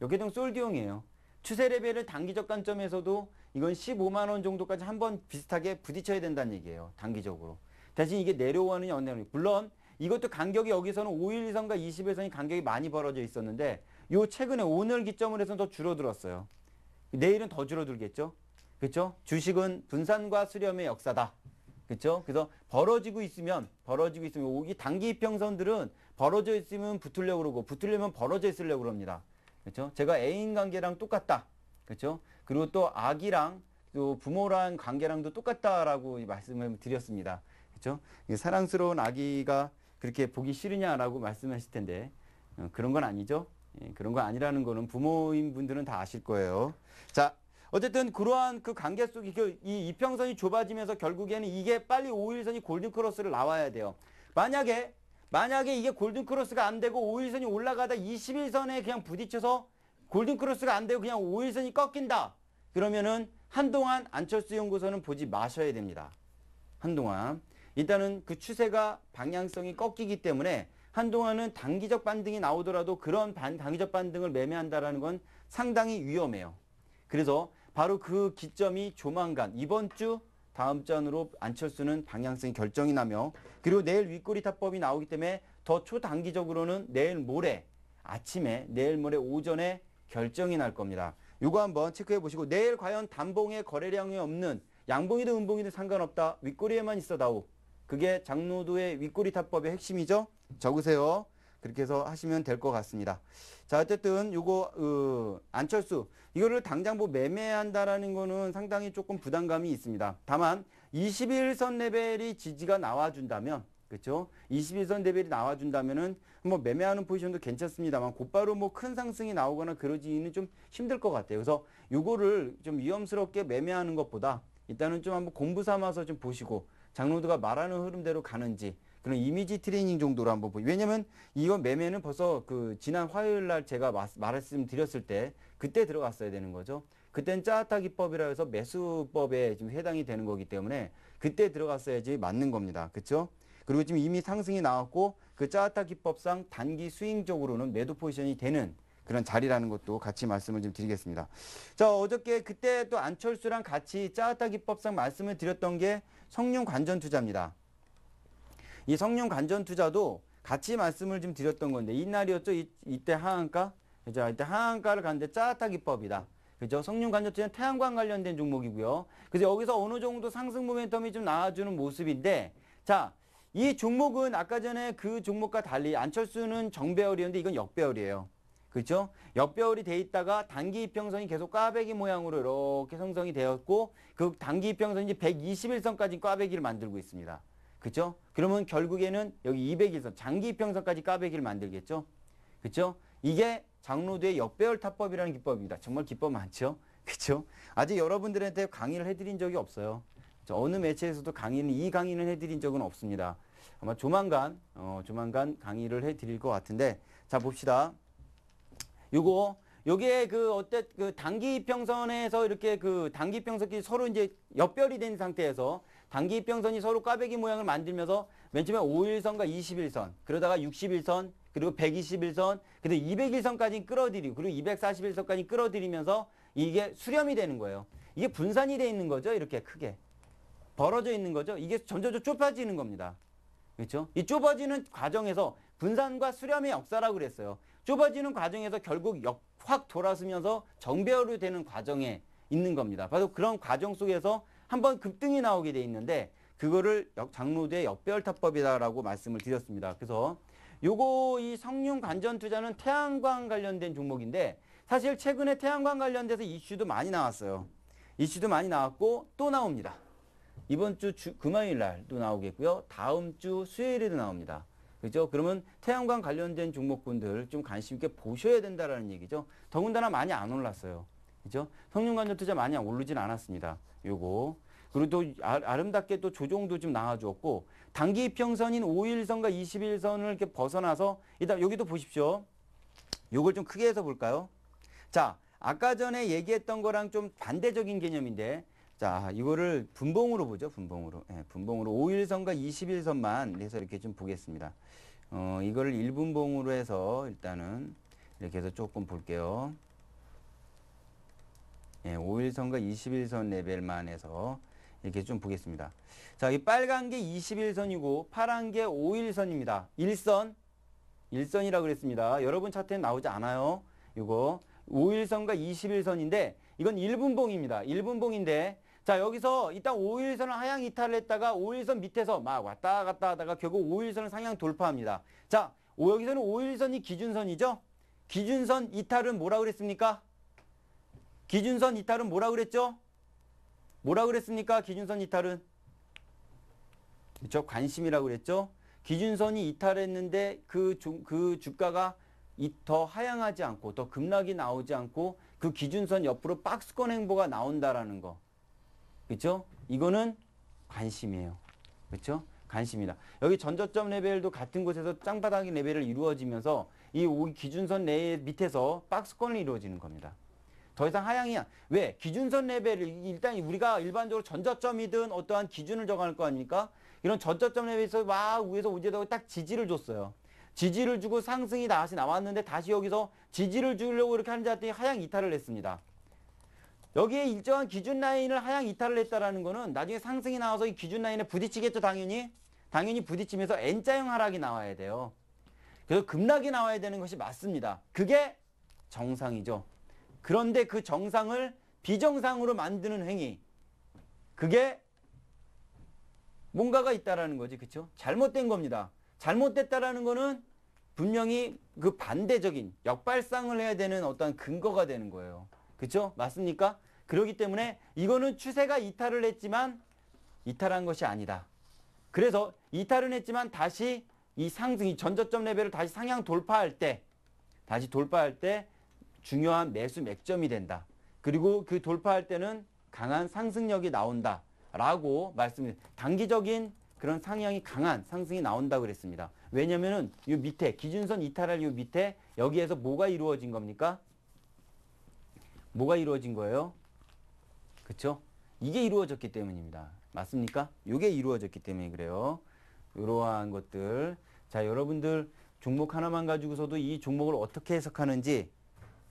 역회동 솔드형이에요. 추세 레벨을 단기적 관점에서도 이건 15만 원 정도까지 한번 비슷하게 부딪혀야 된다는 얘기예요. 단기적으로. 대신 이게 내려오느냐 안 내려오느냐. 물론 이것도 간격이 여기서는 5일선과 20일선이 간격이 많이 벌어져 있었는데 요 최근에 오늘 기점으로 해서는 더 줄어들었어요. 내일은 더 줄어들겠죠. 그렇죠? 주식은 분산과 수렴의 역사다. 그렇죠? 그래서 벌어지고 있으면 이 단기 이평선들은 벌어져 있으면 붙으려고 그러고 붙으려면 벌어져 있으려고 그럽니다. 그렇죠? 제가 애인 관계랑 똑같다. 그렇죠? 그리고 또 아기랑 또 부모랑 관계랑도 똑같다라고 말씀을 드렸습니다. 그렇죠? 사랑스러운 아기가 그렇게 보기 싫으냐라고 말씀하실 텐데 그런 건 아니죠. 그런 건 아니라는 거는 부모인 분들은 다 아실 거예요. 자, 어쨌든 그러한 그 관계 속에 이 이평선이 좁아지면서 결국에는 이게 빨리 5일선이 골든크로스를 나와야 돼요. 만약에 이게 골든크로스가 안 되고 5일선이 올라가다 21선에 그냥 부딪혀서 골든크로스가 안 되고 그냥 5일선이 꺾인다. 그러면은 한동안 안철수 연구소는 보지 마셔야 됩니다. 한동안. 일단은 그 추세가 방향성이 꺾이기 때문에 한동안은 단기적 반등이 나오더라도 그런 단기적 반등을 매매한다라는 건 상당히 위험해요. 그래서 바로 그 기점이 조만간 이번 주 다음 주 안으로 안철수는 방향성이 결정이 나며 그리고 내일 윗꼬리 타법이 나오기 때문에 더 초단기적으로는 내일 모레 아침에 내일 모레 오전에 결정이 날 겁니다. 요거 한번 체크해 보시고 내일 과연 단봉에 거래량이 없는 양봉이든 음봉이든 상관없다. 윗꼬리에만 있어다오. 그게 장로도의 윗꼬리 타법의 핵심이죠. 적으세요. 그렇게 해서 하시면 될 것 같습니다. 자, 어쨌든 요거 안철수 이거를 당장 뭐 매매한다라는 거는 상당히 조금 부담감이 있습니다. 다만 21선 레벨이 지지가 나와준다면 그렇죠? 21선 레벨이 나와준다면은 뭐 매매하는 포지션도 괜찮습니다만 곧바로 뭐 큰 상승이 나오거나 그러지는 좀 힘들 것 같아요. 그래서 요거를 좀 위험스럽게 매매하는 것보다 일단은 좀 한번 공부 삼아서 좀 보시고 장로드가 말하는 흐름대로 가는지 그런 이미지 트레이닝 정도로 한번 보고 왜냐면 이건 매매는 벌써 그 지난 화요일 날 제가 말씀드렸을 때 그때 들어갔어야 되는 거죠. 그땐 짜타 기법이라 해서 매수법에 지금 해당이 되는 거기 때문에 그때 들어갔어야지 맞는 겁니다. 그렇죠? 그리고 지금 이미 상승이 나왔고 그 짜타 기법상 단기 스윙적으로는 매도 포지션이 되는 그런 자리라는 것도 같이 말씀을 좀 드리겠습니다. 자, 어저께 그때 또 안철수랑 같이 짜타 기법상 말씀을 드렸던 게 성룡 관전 투자입니다. 이 성룡 관전 투자도 같이 말씀을 좀 드렸던 건데 이날이었죠. 이때 하한가? 그죠? 이때 하한가를 갔는데 짜타 기법이다. 그죠? 성룡 관전 투자는 태양광 관련된 종목이고요. 그래서 여기서 어느 정도 상승 모멘텀이 좀 나와주는 모습인데 자, 이 종목은 아까 전에 그 종목과 달리 안철수는 정배열이었는데 이건 역배열이에요. 그렇죠? 역배열이 돼 있다가 단기 이평선이 계속 꽈배기 모양으로 이렇게 형성이 되었고 그 단기 이평선이 121선까지 꽈배기를 만들고 있습니다. 그렇죠? 그러면 결국에는 여기 201선 장기 이평선까지 꽈배기를 만들겠죠? 그렇죠? 이게 장로도의 역배열 타법이라는 기법입니다. 정말 기법 많죠? 그렇죠? 아직 여러분들한테 강의를 해드린 적이 없어요. 어느 매체에서도 이 강의는 해드린 적은 없습니다. 아마 조만간 강의를 해드릴 것 같은데, 자, 봅시다. 요게 그 단기 이평선에서 이렇게 그 단기 이평선끼리 서로 이제 역별이 된 상태에서 단기 이평선이 서로 꽈배기 모양을 만들면서 맨 처음에 5일선과 21선, 그러다가 61선, 그리고 121선, 그리고 201선까지 끌어들이고, 그리고 241선까지 끌어들이면서 이게 수렴이 되는 거예요. 이게 분산이 돼 있는 거죠. 이렇게 크게. 벌어져 있는 거죠. 이게 점점 좁아지는 겁니다. 그렇죠? 이 좁아지는 과정에서 분산과 수렴의 역사라고 그랬어요. 좁아지는 과정에서 결국 확 돌아서면서 정배열이 되는 과정에 있는 겁니다. 바로 그런 과정 속에서 한번 급등이 나오게 돼 있는데 그거를 장로도의 역배열 타법이다라고 말씀을 드렸습니다. 그래서 이 성룡 관전 투자는 태양광 관련된 종목인데 사실 최근에 태양광 관련돼서 이슈도 많이 나왔어요. 이슈도 많이 나왔고 또 나옵니다. 이번 주 금화일 날도 나오겠고요. 다음 주 수요일에도 나옵니다. 그죠? 그러면 태양광 관련된 종목군들 좀 관심 있게 보셔야 된다라는 얘기죠. 더군다나 많이 안 올랐어요. 그죠? 성룡관전 투자 많이 오르진 않았습니다. 요거. 그리고 또 아름답게 또 조정도 좀 나와주었고 단기 이평선인 5일선과 21선을 이렇게 벗어나서 일단 여기도 보십시오. 요걸 좀 크게 해서 볼까요? 자, 아까 전에 얘기했던 거랑 좀 반대적인 개념인데 자, 이거를 분봉으로 보죠. 분봉으로. 예, 분봉으로 5일선과 21선만 해서 이렇게 좀 보겠습니다. 이거를 1분봉으로 해서 일단은 이렇게 해서 조금 볼게요. 예, 5일선과 21선 레벨만 해서 이렇게 좀 보겠습니다. 자, 이 빨간 게 21선이고 파란 게 5일선입니다. 1선이라고 그랬습니다. 여러분 차트에 나오지 않아요. 이거 5일선과 21선인데 이건 1분봉입니다. 1분봉인데 자, 여기서 일단 5일선을 하향 이탈을 했다가 5일선 밑에서 막 왔다 갔다 하다가 결국 5일선을 상향 돌파합니다. 자, 여기서는 5일선이 기준선이죠? 기준선 이탈은 뭐라고 그랬습니까? 기준선 이탈은 뭐라고 그랬죠? 뭐라고 그랬습니까? 기준선 이탈은? 그렇죠? 관심이라고 그랬죠? 기준선이 이탈했는데 그 주가가 더 하향하지 않고 더 급락이 나오지 않고 그 기준선 옆으로 박스권 행보가 나온다라는 거. 그렇죠? 이거는 관심이에요. 그렇죠? 관심이다. 여기 전저점 레벨도 같은 곳에서 짱바닥 레벨을 이루어지면서 이 기준선 내에 밑에서 박스권이 이루어지는 겁니다. 더 이상 하향이야. 왜? 기준선 레벨을 일단 우리가 일반적으로 전저점이든 어떠한 기준을 정할 거 아닙니까? 이런 전저점 레벨에서 막 위에서 오제다고 딱 지지를 줬어요. 지지를 주고 상승이 다시 나왔는데 다시 여기서 지지를 주려고 이렇게 하는 자 같더니 하향 이탈을 했습니다. 여기에 일정한 기준 라인을 하향 이탈을 했다라는 거는 나중에 상승이 나와서 이 기준 라인에 부딪히겠죠, 당연히. 당연히 부딪히면서 N자형 하락이 나와야 돼요. 그래서 급락이 나와야 되는 것이 맞습니다. 그게 정상이죠. 그런데 그 정상을 비정상으로 만드는 행위, 그게 뭔가가 있다라는 거지, 그렇죠? 잘못된 겁니다. 잘못됐다라는 거는 분명히 그 반대적인 역발상을 해야 되는 어떤 근거가 되는 거예요. 그렇죠? 맞습니까? 그렇기 때문에 이거는 추세가 이탈을 했지만 이탈한 것이 아니다. 그래서 이탈은 했지만 다시 이 상승, 이 전저점 레벨을 다시 상향 돌파할 때 중요한 매수 맥점이 된다. 그리고 그 돌파할 때는 강한 상승력이 나온다. 라고 말씀드립니다. 단기적인 그런 상향이 강한 상승이 나온다고 그랬습니다. 왜냐면은 이 밑에 기준선 이탈할 이 밑에 여기에서 뭐가 이루어진 겁니까? 뭐가 이루어진 거예요? 그렇죠? 이게 이루어졌기 때문입니다. 맞습니까? 이게 이루어졌기 때문에 그래요. 이러한 것들. 자, 여러분들 종목 하나만 가지고서도 이 종목을 어떻게 해석하는지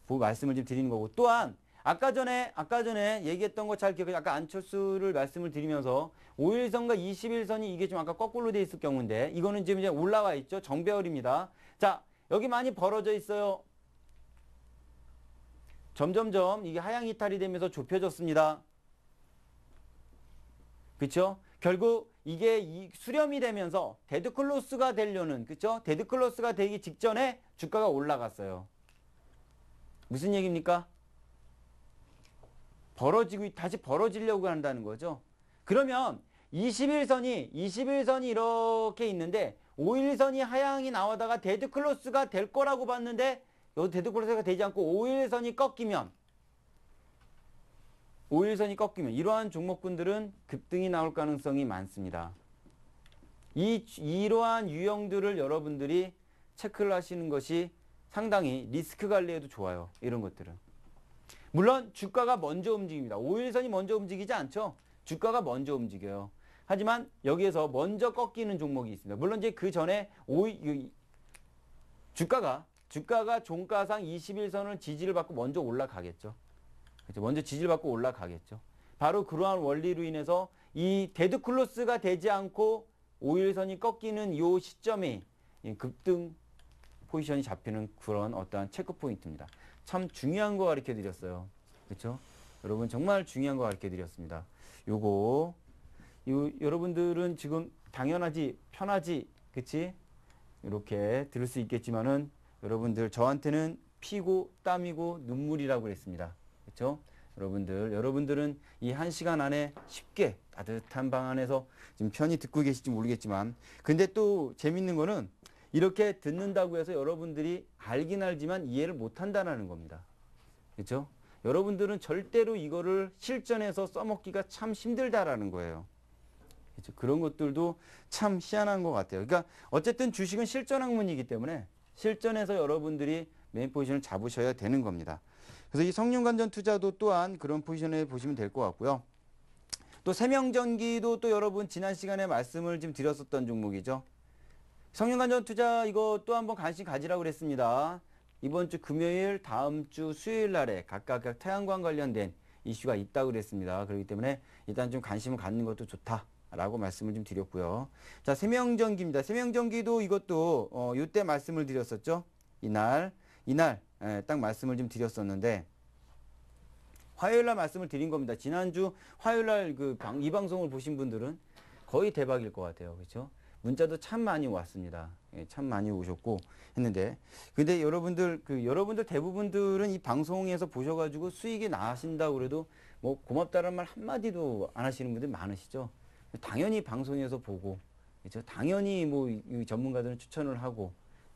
말씀을 좀 드리는 거고, 또한 아까 전에 얘기했던 거 잘 기억해요. 아까 안철수를 말씀을 드리면서 5일선과 21선이 이게 좀 아까 거꾸로 돼 있을 경우인데 이거는 지금 이제 올라와 있죠. 정배열입니다. 자, 여기 많이 벌어져 있어요. 점점점 이게 하향 이탈이 되면서 좁혀졌습니다. 그렇죠? 결국 이게 수렴이 되면서 데드클로스가 되려는, 그렇죠? 데드클로스가 되기 직전에 주가가 올라갔어요. 무슨 얘기입니까? 다시 벌어지려고 한다는 거죠. 그러면 21선이 이렇게 있는데 5일선이 하향이 나오다가 데드클로스가 될 거라고 봤는데 여기 데드클로스가 되지 않고 5일선이 꺾이면 이러한 종목군들은 급등이 나올 가능성이 많습니다. 이러한 유형들을 여러분들이 체크를 하시는 것이 상당히 리스크 관리에도 좋아요. 이런 것들은. 물론 주가가 먼저 움직입니다. 5일선이 먼저 움직이지 않죠. 주가가 먼저 움직여요. 하지만 여기에서 먼저 꺾이는 종목이 있습니다. 물론 이제 그 전에 주가가 종가상 21선을 지지를 받고 먼저 올라가겠죠. 그렇죠? 먼저 지지를 받고 올라가겠죠. 바로 그러한 원리로 인해서 이 데드클로스가 되지 않고 5일선이 꺾이는 이 시점이 급등 포지션이 잡히는 그런 어떠한 체크 포인트입니다. 참 중요한 거 가르쳐 드렸어요. 그렇죠? 여러분 정말 중요한 거 가르쳐 드렸습니다. 여러분들은 지금 당연하지, 편하지, 그치? 이렇게 들을 수 있겠지만은 여러분들 저한테는 피고 땀이고 눈물이라고 그랬습니다. 그렇죠? 여러분들은 이 1시간 안에 쉽게 따뜻한 방 안에서 지금 편히 듣고 계실지 모르겠지만, 근데 또 재밌는 거는 이렇게 듣는다고 해서 여러분들이 알긴 알지만 이해를 못 한다는 겁니다. 그렇죠? 여러분들은 절대로 이거를 실전에서 써먹기가 참 힘들다라는 거예요. 그렇죠? 그런 것들도 참 희한한 것 같아요. 그러니까 어쨌든 주식은 실전 학문이기 때문에 실전에서 여러분들이 메인 포지션을 잡으셔야 되는 겁니다. 그래서 이 성균관전 투자도 또한 그런 포지션에 보시면 될 것 같고요. 또 세명전기도 또 여러분 지난 시간에 말씀을 좀 드렸었던 종목이죠. 성균관전 투자 이거 또 한번 관심 가지라고 그랬습니다. 이번 주 금요일, 다음 주 수요일 날에 각각 태양광 관련된 이슈가 있다고 그랬습니다. 그렇기 때문에 일단 좀 관심을 갖는 것도 좋다라고 말씀을 좀 드렸고요. 자, 세명전기입니다. 세명전기도 이것도 이때 말씀을 드렸었죠. 이날 딱 말씀을 좀 드렸었는데 화요일 날 말씀을 드린 겁니다. 지난주 화요일 날 이 방송을 보신 분들은 거의 대박일 것 같아요. 그렇죠? 문자도 참 많이 왔습니다. 예, 참 많이 오셨고 했는데, 근데 여러분들 대부분들은 이 방송에서 보셔가지고 수익이 나신다고 그래도 뭐 고맙다는 말 한마디도 안 하시는 분들 많으시죠. 당연히 방송에서 보고, 그렇죠? 당연히 뭐 이 전문가들은 추천을 하고,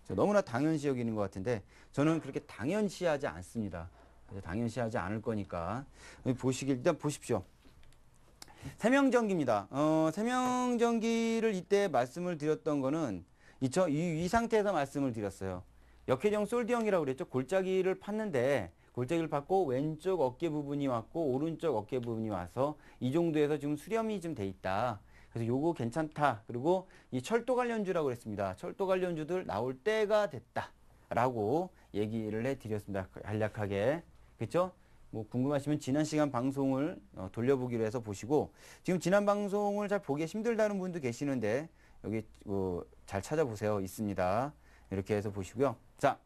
너무나 당연시 여기는 것 같은데 저는 그렇게 당연시하지 않습니다. 당연시하지 않을 거니까 일단 보십시오. 세명전기입니다. 세명전기를 이때 말씀을 드렸던 거는 이 상태에서 말씀을 드렸어요. 역회전 솔드형이라고 그랬죠. 골짜기를 팠는데 골짜기를 팠고 왼쪽 어깨 부분이 왔고 오른쪽 어깨 부분이 와서 이 정도에서 지금 수렴이 좀 돼 있다. 그래서 요거 괜찮다. 그리고 이 철도 관련주라고 그랬습니다. 철도 관련주들 나올 때가 됐다라고 얘기를 해드렸습니다. 간략하게. 그렇죠? 뭐 궁금하시면 지난 시간 방송을 돌려보기로 해서 보시고, 지금 지난 방송을 잘 보기 힘들다는 분도 계시는데 여기 잘 찾아보세요. 있습니다. 이렇게 해서 보시고요. 자,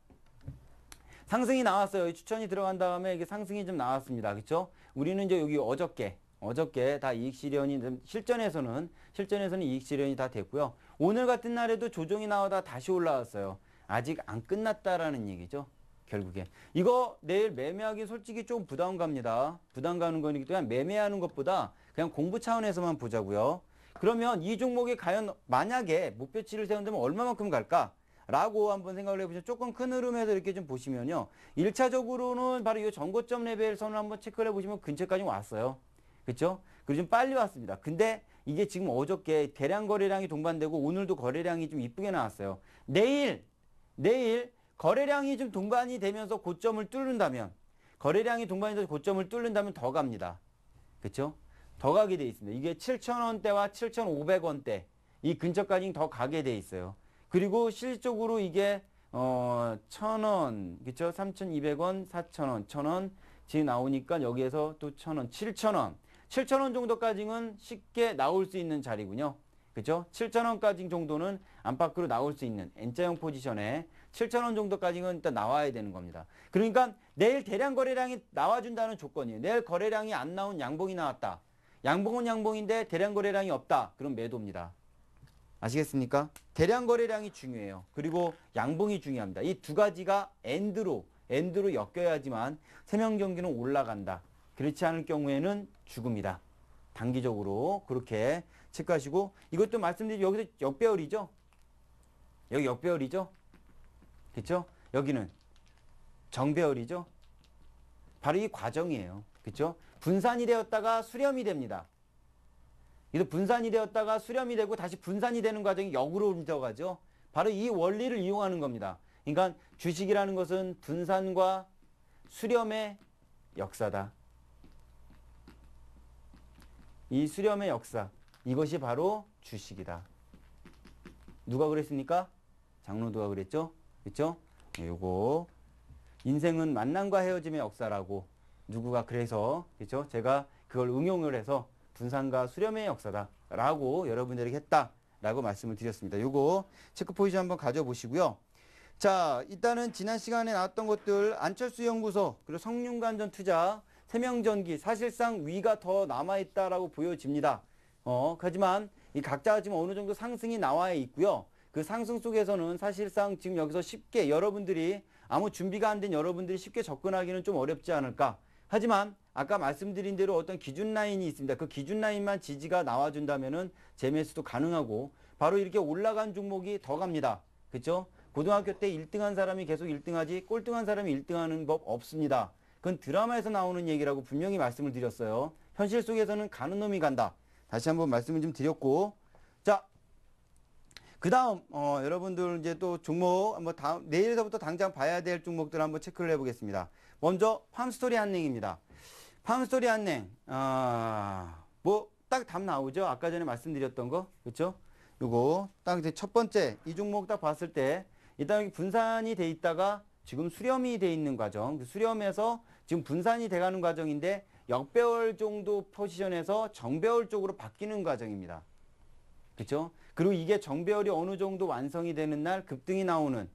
상승이 나왔어요. 추천이 들어간 다음에 이게 상승이 좀 나왔습니다. 그렇죠? 우리는 이제 여기 어저께 다 이익 실현이 실전에서는 이익 실현이 다 됐고요. 오늘 같은 날에도 조정이 나오다 다시 올라왔어요. 아직 안 끝났다라는 얘기죠. 결국에 이거 내일 매매하기 솔직히 좀 부담 갑니다. 부담 가는 거니까 그냥 매매하는 것보다 그냥 공부 차원에서만 보자고요. 그러면 이 종목이 과연 만약에 목표치를 세운다면 얼마만큼 갈까? 라고 한번 생각을 해보시면 조금 큰 흐름에서 이렇게 좀 보시면요. 1차적으로는 바로 이 전고점 레벨 선을 한번 체크를 해보시면 근처까지 왔어요. 그렇죠? 그리고 좀 빨리 왔습니다. 근데 이게 지금 어저께 대량 거래량이 동반되고 오늘도 거래량이 좀 이쁘게 나왔어요. 내일 거래량이 좀 동반이 되면서 고점을 뚫는다면 더 갑니다. 그렇죠? 더 가게 돼 있습니다. 이게 7,000원대와 7,500원대 이 근처까지 더 가게 돼 있어요. 그리고 실질적으로 이게 1,000원, 그렇죠? 3,200원, 4,000원, 1,000원 지금 나오니까 여기에서 또 1,000원, 7,000원. 7,000원 정도까지는 쉽게 나올 수 있는 자리군요. 그렇죠? 7,000원까지 정도는 안팎으로 나올 수 있는 N자형 포지션에 7,000원 정도까지는 일단 나와야 되는 겁니다. 그러니까 내일 대량 거래량이 나와준다는 조건이에요. 내일 거래량이 안 나온 양봉이 나왔다. 양봉은 양봉인데 대량 거래량이 없다. 그럼 매도입니다. 아시겠습니까? 대량 거래량이 중요해요. 그리고 양봉이 중요합니다. 이 두 가지가 엔드로 엮여야지만 세명 경기는 올라간다. 그렇지 않을 경우에는 죽음이다. 단기적으로 그렇게 체크하시고 이것도 말씀드린 여기서 역배열이죠. 여기 역배열이죠. 그렇죠? 여기는 정배열이죠. 바로 이 과정이에요. 그렇죠? 분산이 되었다가 수렴이 됩니다. 이도 분산이 되었다가 수렴이 되고 다시 분산이 되는 과정이 역으로 들어가죠. 바로 이 원리를 이용하는 겁니다. 그러니까 주식이라는 것은 분산과 수렴의 역사다. 이 수렴의 역사, 이것이 바로 주식이다. 누가 그랬습니까? 장로도가 그랬죠? 그렇죠? 요거 인생은 만남과 헤어짐의 역사라고 누구가 그래서 그렇죠? 제가 그걸 응용을 해서 분산과 수렴의 역사다 라고 여러분들에게 했다라고 말씀을 드렸습니다. 요거 체크 포지션 한번 가져보시고요. 자, 일단은 지난 시간에 나왔던 것들 안철수 연구소 그리고 성륜관전 투자 세명전기 사실상 위가 더 남아있다라고 보여집니다. 하지만 이 각자가 지금 어느 정도 상승이 나와 있고요. 그 상승 속에서는 사실상 지금 여기서 쉽게 여러분들이 아무 준비가 안 된 여러분들이 쉽게 접근하기는 좀 어렵지 않을까. 하지만 아까 말씀드린 대로 어떤 기준 라인이 있습니다. 그 기준 라인만 지지가 나와준다면은 재매수도 가능하고 바로 이렇게 올라간 종목이 더 갑니다. 그렇죠? 고등학교 때 1등한 사람이 계속 1등하지 꼴등한 사람이 1등하는 법 없습니다. 그건 드라마에서 나오는 얘기라고 분명히 말씀을 드렸어요. 현실 속에서는 가는 놈이 간다. 다시 한번 말씀을 좀 드렸고, 자, 그 다음 여러분들 이제 또 종목 한번 내일서부터 당장 봐야 될 종목들 한번 체크를 해보겠습니다. 먼저 팜스토리 한냉입니다. 팜스토리 한냉 뭐 딱 답 나오죠. 아까 전에 말씀드렸던 거 그렇죠? 요거 딱 이제 첫 번째 이 종목 딱 봤을 때 일단 여기 분산이 돼 있다가 지금 수렴이 돼 있는 과정. 그 수렴에서 지금 분산이 돼가는 과정인데 역배열 정도 포지션에서 정배열 쪽으로 바뀌는 과정입니다. 그렇죠? 그리고 이게 정배열이 어느 정도 완성이 되는 날 급등이 나오는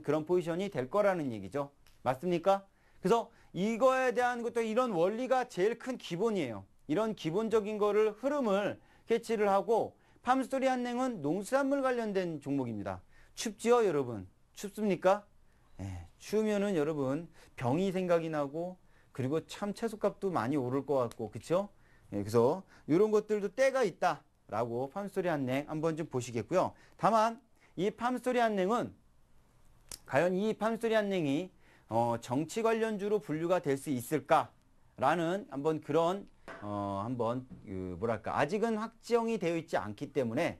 그런 포지션이 될 거라는 얘기죠. 맞습니까? 그래서 이거에 대한 것도 이런 원리가 제일 큰 기본이에요. 이런 기본적인 거를 흐름을 캐치를 하고 팜스토리 한냉은 농수산물 관련된 종목입니다. 춥지요, 여러분? 춥습니까? 추우면은 여러분 병이 생각이 나고 그리고 참 채소값도 많이 오를 것 같고 그렇죠? 그래서 이런 것들도 때가 있다라고 팜스토리 한냉 한번 좀 보시겠고요. 다만 이 팜스토리 한냉은 과연 이 팜스토리 한냉이 정치 관련주로 분류가 될 수 있을까라는 한번 그런 뭐랄까 아직은 확정이 되어 있지 않기 때문에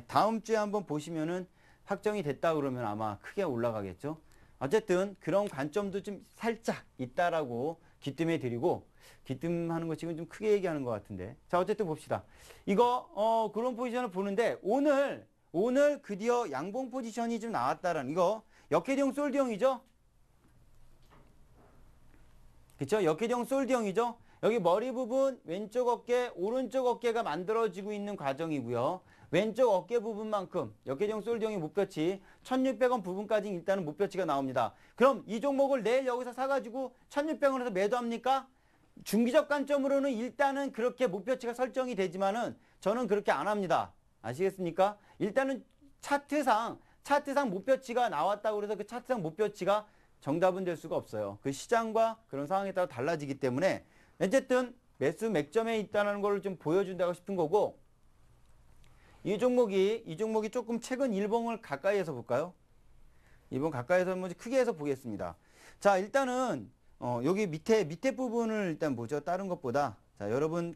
다음 주에 한번 보시면은 확정이 됐다 그러면 아마 크게 올라가겠죠. 어쨌든 그런 관점도 좀 살짝 있다라고 기뜸해 드리고 기뜸하는 거 지금 좀 크게 얘기하는 것 같은데 자 어쨌든 봅시다. 이거 그런 포지션을 보는데 오늘 드디어 양봉 포지션이 좀 나왔다라는 이거 역회대형 솔드형이죠. 그쵸? 역회대형 솔드형이죠. 여기 머리 부분 왼쪽 어깨 오른쪽 어깨가 만들어지고 있는 과정이고요. 왼쪽 어깨 부분만큼 역계종 솔딩의 목표치 1,600원 부분까지 일단은 목표치가 나옵니다. 그럼 이 종목을 내일 여기서 사가지고 1,600원에서 매도합니까? 중기적 관점으로는 일단은 그렇게 목표치가 설정이 되지만은 저는 그렇게 안 합니다. 아시겠습니까? 일단은 차트상 목표치가 나왔다고 해서 그 차트상 목표치가 정답은 될 수가 없어요. 그 시장과 그런 상황에 따라 달라지기 때문에 어쨌든 매수 맥점에 있다는 걸 좀 보여준다고 싶은 거고, 이 종목이 조금 최근 일봉을 가까이에서 볼까요? 일봉 가까이에서 한번 크게 해서 보겠습니다. 자, 일단은 여기 밑에 부분을 일단 보죠. 다른 것보다. 자, 여러분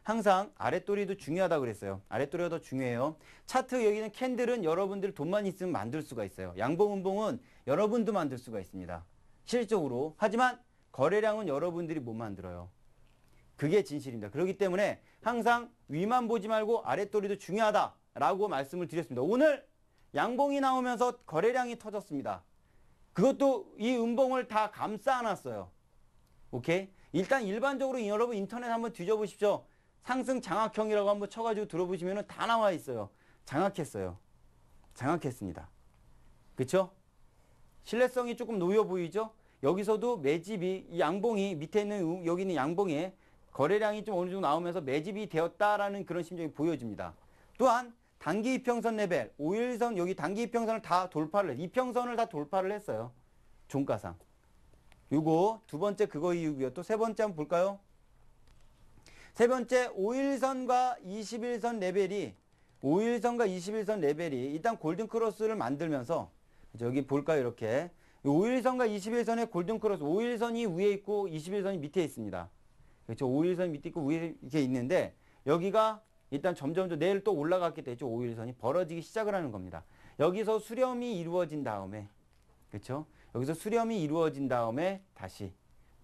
항상 아랫도리도 중요하다고 그랬어요. 아랫도리가 더 중요해요. 차트 여기는 캔들은 여러분들 돈만 있으면 만들 수가 있어요. 양봉, 음봉은 여러분도 만들 수가 있습니다. 실질적으로. 하지만 거래량은 여러분들이 못 만들어요. 그게 진실입니다. 그렇기 때문에 항상 위만 보지 말고 아랫도리도 중요하다라고 말씀을 드렸습니다. 오늘 양봉이 나오면서 거래량이 터졌습니다. 그것도 이 음봉을 다 감싸 안았어요. 오케이? 일단 일반적으로 여러분 인터넷 한번 뒤져보십시오. 상승 장악형이라고 한번 쳐가지고 들어보시면 다 나와 있어요. 장악했어요. 장악했습니다. 그쵸? 신뢰성이 조금 놓여 보이죠? 여기서도 매집이, 이 양봉이, 밑에 있는, 여기 있는 양봉에 거래량이 좀 어느 정도 나오면서 매집이 되었다라는 그런 심정이 보여집니다. 또한 단기 이평선 레벨, 5일선 여기 단기 이평선을 다 돌파를, 이평선을 다 돌파를 했어요. 종가상. 요거 두 번째 그거 이유고요. 또 세 번째 한번 볼까요? 세 번째 5일선과 21선 레벨이 5일선과 21선 레벨이 일단 골든 크로스를 만들면서 여기 볼까요? 이렇게 5일선과 21선의 골든 크로스, 5일선이 위에 있고 21선이 밑에 있습니다. 그렇죠? 5일선이 밑에 있고 위에 이렇게 있는데 여기가 일단 점점 내일 또 올라갔기 때문에 5일선이 벌어지기 시작을 하는 겁니다. 여기서 수렴이 이루어진 다음에, 그렇죠? 여기서 수렴이 이루어진 다음에 다시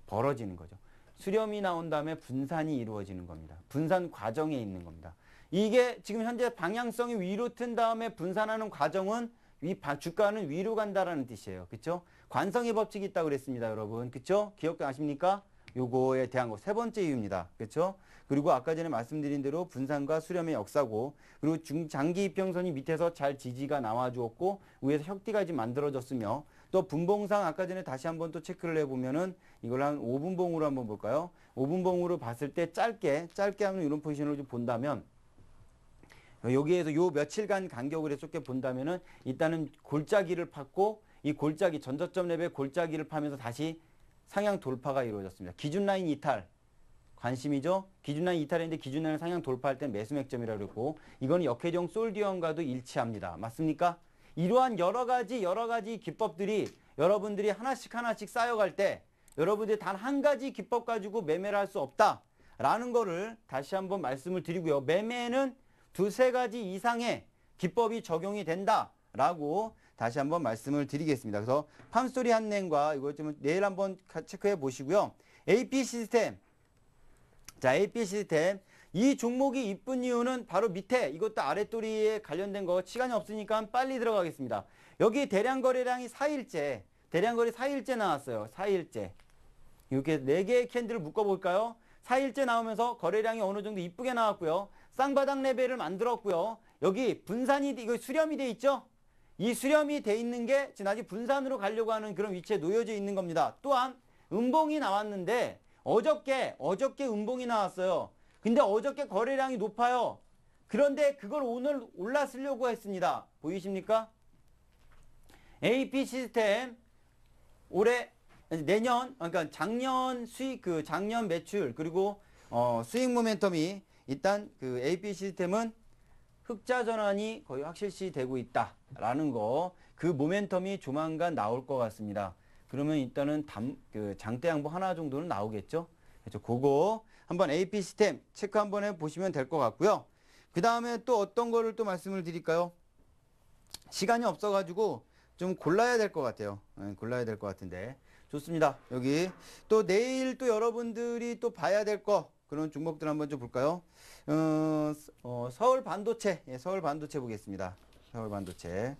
벌어지는 거죠. 수렴이 나온 다음에 분산이 이루어지는 겁니다. 분산 과정에 있는 겁니다. 이게 지금 현재 방향성이 위로 튼 다음에 분산하는 과정은 주가는 위로 간다라는 뜻이에요. 그렇죠? 관성의 법칙이 있다고 그랬습니다, 여러분. 그렇죠? 기억도 아십니까? 요거에 대한 거 세 번째 이유입니다. 그렇죠? 그리고 아까 전에 말씀드린 대로 분산과 수렴의 역사고, 그리고 장기 이평선이 밑에서 잘 지지가 나와 주었고 위에서 혁띠가 지금 만들어졌으며, 또 분봉상 아까 전에 다시 한번 또 체크를 해보면은 이걸 한 5분봉으로 한번 볼까요? 5분봉으로 봤을 때 짧게 하는 이런 포지션으로 좀 본다면, 여기에서 요 며칠간 간격을 좁게 본다면은 일단은 골짜기를 팠고, 이 골짜기 전저점 레벨 골짜기를 파면서 다시 상향 돌파가 이루어졌습니다. 기준 라인 이탈 관심이죠. 기준 라인 이탈인데 기준 라인 상향 돌파할 때 매수 맥점이라고 그랬고, 이거는 역회종 솔디언과도 일치합니다. 맞습니까? 이러한 여러 가지 기법들이 여러분들이 하나씩 쌓여갈 때 여러분들이 단 한 가지 기법 가지고 매매를 할 수 없다라는 거를 다시 한번 말씀을 드리고요. 매매는 두세 가지 이상의 기법이 적용이 된다라고 다시 한번 말씀을 드리겠습니다. 그래서 팜스토리 한냉과 이거 좀 내일 한번 체크해 보시고요. AP 시스템. 자, AP 시스템. 이 종목이 이쁜 이유는 바로 밑에 이것도 아랫도리에 관련된 거 시간이 없으니까 빨리 들어가겠습니다. 여기 대량 거래량이 4일째. 대량 거래 4일째 나왔어요. 4일째. 이렇게 4개의 캔들을 묶어 볼까요? 4일째 나오면서 거래량이 어느 정도 이쁘게 나왔고요. 쌍바닥 레벨을 만들었고요. 여기 분산이 이거 수렴이 돼 있죠? 이 수렴이 돼 있는 게 지금 아직 분산으로 가려고 하는 그런 위치에 놓여져 있는 겁니다. 또한 음봉이 나왔는데 어저께 음봉이 나왔어요. 근데 어저께 거래량이 높아요. 그런데 그걸 오늘 올라쓰려고 했습니다. 보이십니까? AP 시스템 내년, 그러니까 작년 수익, 작년 매출, 그리고 수익 모멘텀이 일단 AP 시스템은 흑자 전환이 거의 확실시 되고 있다라는 거, 그 모멘텀이 조만간 나올 것 같습니다. 그러면 일단은 장대 양봉 하나 정도는 나오겠죠. 그래서 그거 한번 AP 시스템 체크 한번 해보시면 될 것 같고요. 그 다음에 또 어떤 거를 또 말씀을 드릴까요? 시간이 없어가지고 좀 골라야 될 것 같아요. 골라야 될 것 같은데. 좋습니다. 여기 또 내일 또 여러분들이 또 봐야 될 거, 그런 종목들 한번 좀 볼까요? 서울 반도체. 서울 반도체 보겠습니다. 서울 반도체.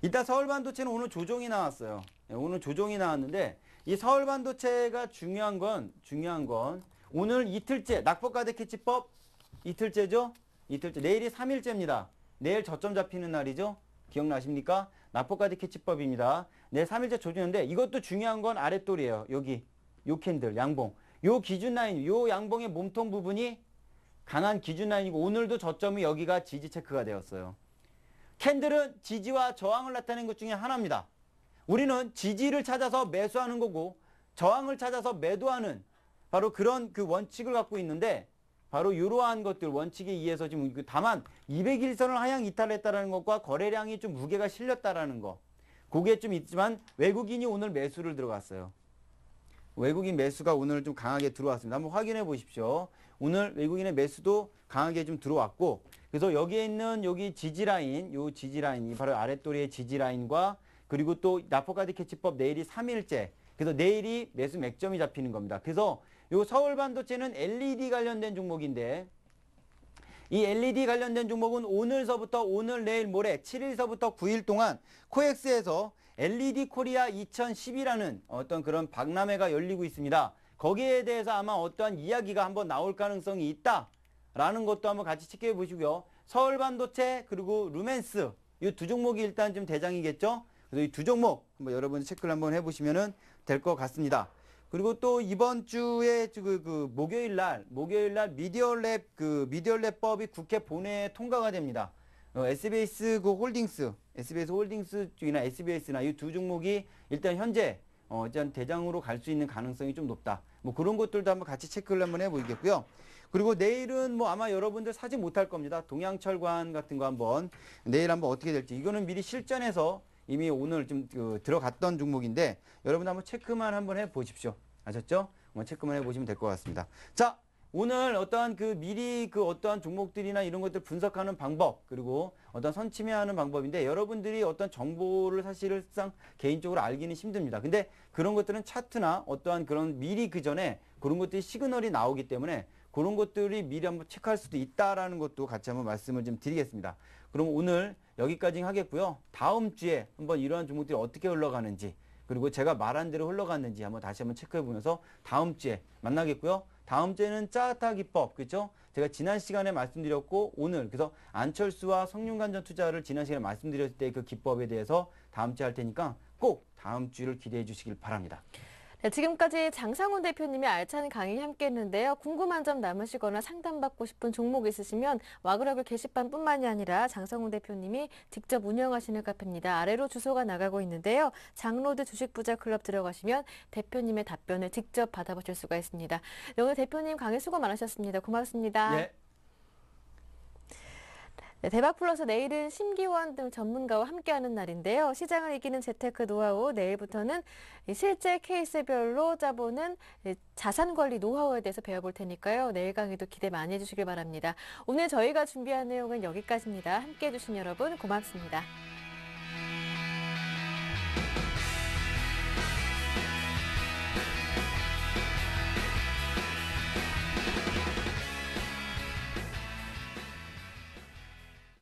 일단 서울 반도체는 오늘 조정이 나왔어요. 오늘 조정이 나왔는데, 이 서울 반도체가 중요한 건 오늘 이틀째 낙폭과대 캐치법 이틀째죠. 이틀째. 내일이 3일째입니다. 내일 저점 잡히는 날이죠. 기억나십니까? 나포카드 캐치법입니다. 내일 3일째 조지는데 이것도 중요한 건 아랫돌이에요. 여기 요 캔들 양봉. 요 기준 라인, 요 양봉의 몸통 부분이 강한 기준 라인이고 오늘도 저점이 여기가 지지 체크가 되었어요. 캔들은 지지와 저항을 나타내는 것 중에 하나입니다. 우리는 지지를 찾아서 매수하는 거고 저항을 찾아서 매도하는 바로 그런 그 원칙을 갖고 있는데 바로 이러한 것들 원칙에 의해서 지금 다만 200일선을 하향 이탈했다라는 것과 거래량이 좀 무게가 실렸다라는 거 그게 좀 있지만 외국인이 오늘 매수를 들어갔어요. 외국인 매수가 오늘 좀 강하게 들어왔습니다. 한번 확인해 보십시오. 오늘 외국인의 매수도 강하게 좀 들어왔고 그래서 여기에 있는 여기 지지라인 요 지지라인이 바로 아랫도리의 지지라인과 그리고 또 나포카드 캐치법 내일이 3일째 그래서 내일이 매수 맥점이 잡히는 겁니다. 그래서 요 서울 반도체는 LED 관련된 종목인데 이 LED 관련된 종목은 오늘서부터 오늘 내일 모레 7일서부터 9일 동안 코엑스에서 LED 코리아 2010이라는 어떤 그런 박람회가 열리고 있습니다. 거기에 대해서 아마 어떠한 이야기가 한번 나올 가능성이 있다라는 것도 한번 같이 체크해 보시고요. 서울 반도체 그리고 루멘스 이 두 종목이 일단 좀 대장이겠죠. 그래서 이 두 종목 한번 여러분 체크를 한번 해보시면 될 것 같습니다. 그리고 또 이번 주에 목요일 날 미디어랩법이 국회 본회에 통과가 됩니다. SBS 홀딩스 쪽이나 SBS나 이 두 종목이 일단 현재 일단 대장으로 갈 수 있는 가능성이 좀 높다. 뭐 그런 것들도 한번 같이 체크를 한번 해보겠고요. 그리고 내일은 뭐 아마 여러분들 사지 못할 겁니다. 동양철관 같은 거 한번 내일 한번 어떻게 될지 이거는 미리 실전해서 이미 오늘 좀 들어갔던 종목인데 여러분 한번 체크만 한번 해 보십시오. 아셨죠? 한번 체크만 해 보시면 될 것 같습니다. 자, 오늘 어떠한 미리 어떠한 종목들이나 이런 것들 분석하는 방법 그리고 어떤 선침해하는 방법인데 여러분들이 어떤 정보를 사실상 개인적으로 알기는 힘듭니다. 근데 그런 것들은 차트나 어떠한 그런 미리 그 전에 그런 것들이 시그널이 나오기 때문에 그런 것들이 미리 한번 체크할 수도 있다라는 것도 같이 한번 말씀을 좀 드리겠습니다. 그럼 오늘 여기까지 하겠고요. 다음 주에 한번 이러한 종목들이 어떻게 흘러가는지 그리고 제가 말한 대로 흘러갔는지 한번 다시 한번 체크해 보면서 다음 주에 만나겠고요. 다음 주에는 짜타 기법, 그렇죠? 제가 지난 시간에 말씀드렸고 오늘 그래서 안철수와 성균관전 투자를 지난 시간에 말씀드렸을 때 그 기법에 대해서 다음 주에 할 테니까 꼭 다음 주를 기대해 주시길 바랍니다. 네, 지금까지 장상훈 대표님이 알찬 강의 함께했는데요. 궁금한 점 남으시거나 상담받고 싶은 종목 있으시면 와그라글 게시판뿐만이 아니라 장상훈 대표님이 직접 운영하시는 카페입니다. 아래로 주소가 나가고 있는데요. 장로드 주식부자클럽 들어가시면 대표님의 답변을 직접 받아보실 수가 있습니다. 네, 오늘 대표님 강의 수고 많으셨습니다. 고맙습니다. 네. 네, 대박플러스 내일은 심기원 등 전문가와 함께하는 날인데요. 시장을 이기는 재테크 노하우, 내일부터는 실제 케이스별로 짜보는 자산관리 노하우에 대해서 배워볼 테니까요. 내일 강의도 기대 많이 해주시길 바랍니다. 오늘 저희가 준비한 내용은 여기까지입니다. 함께해 주신 여러분 고맙습니다.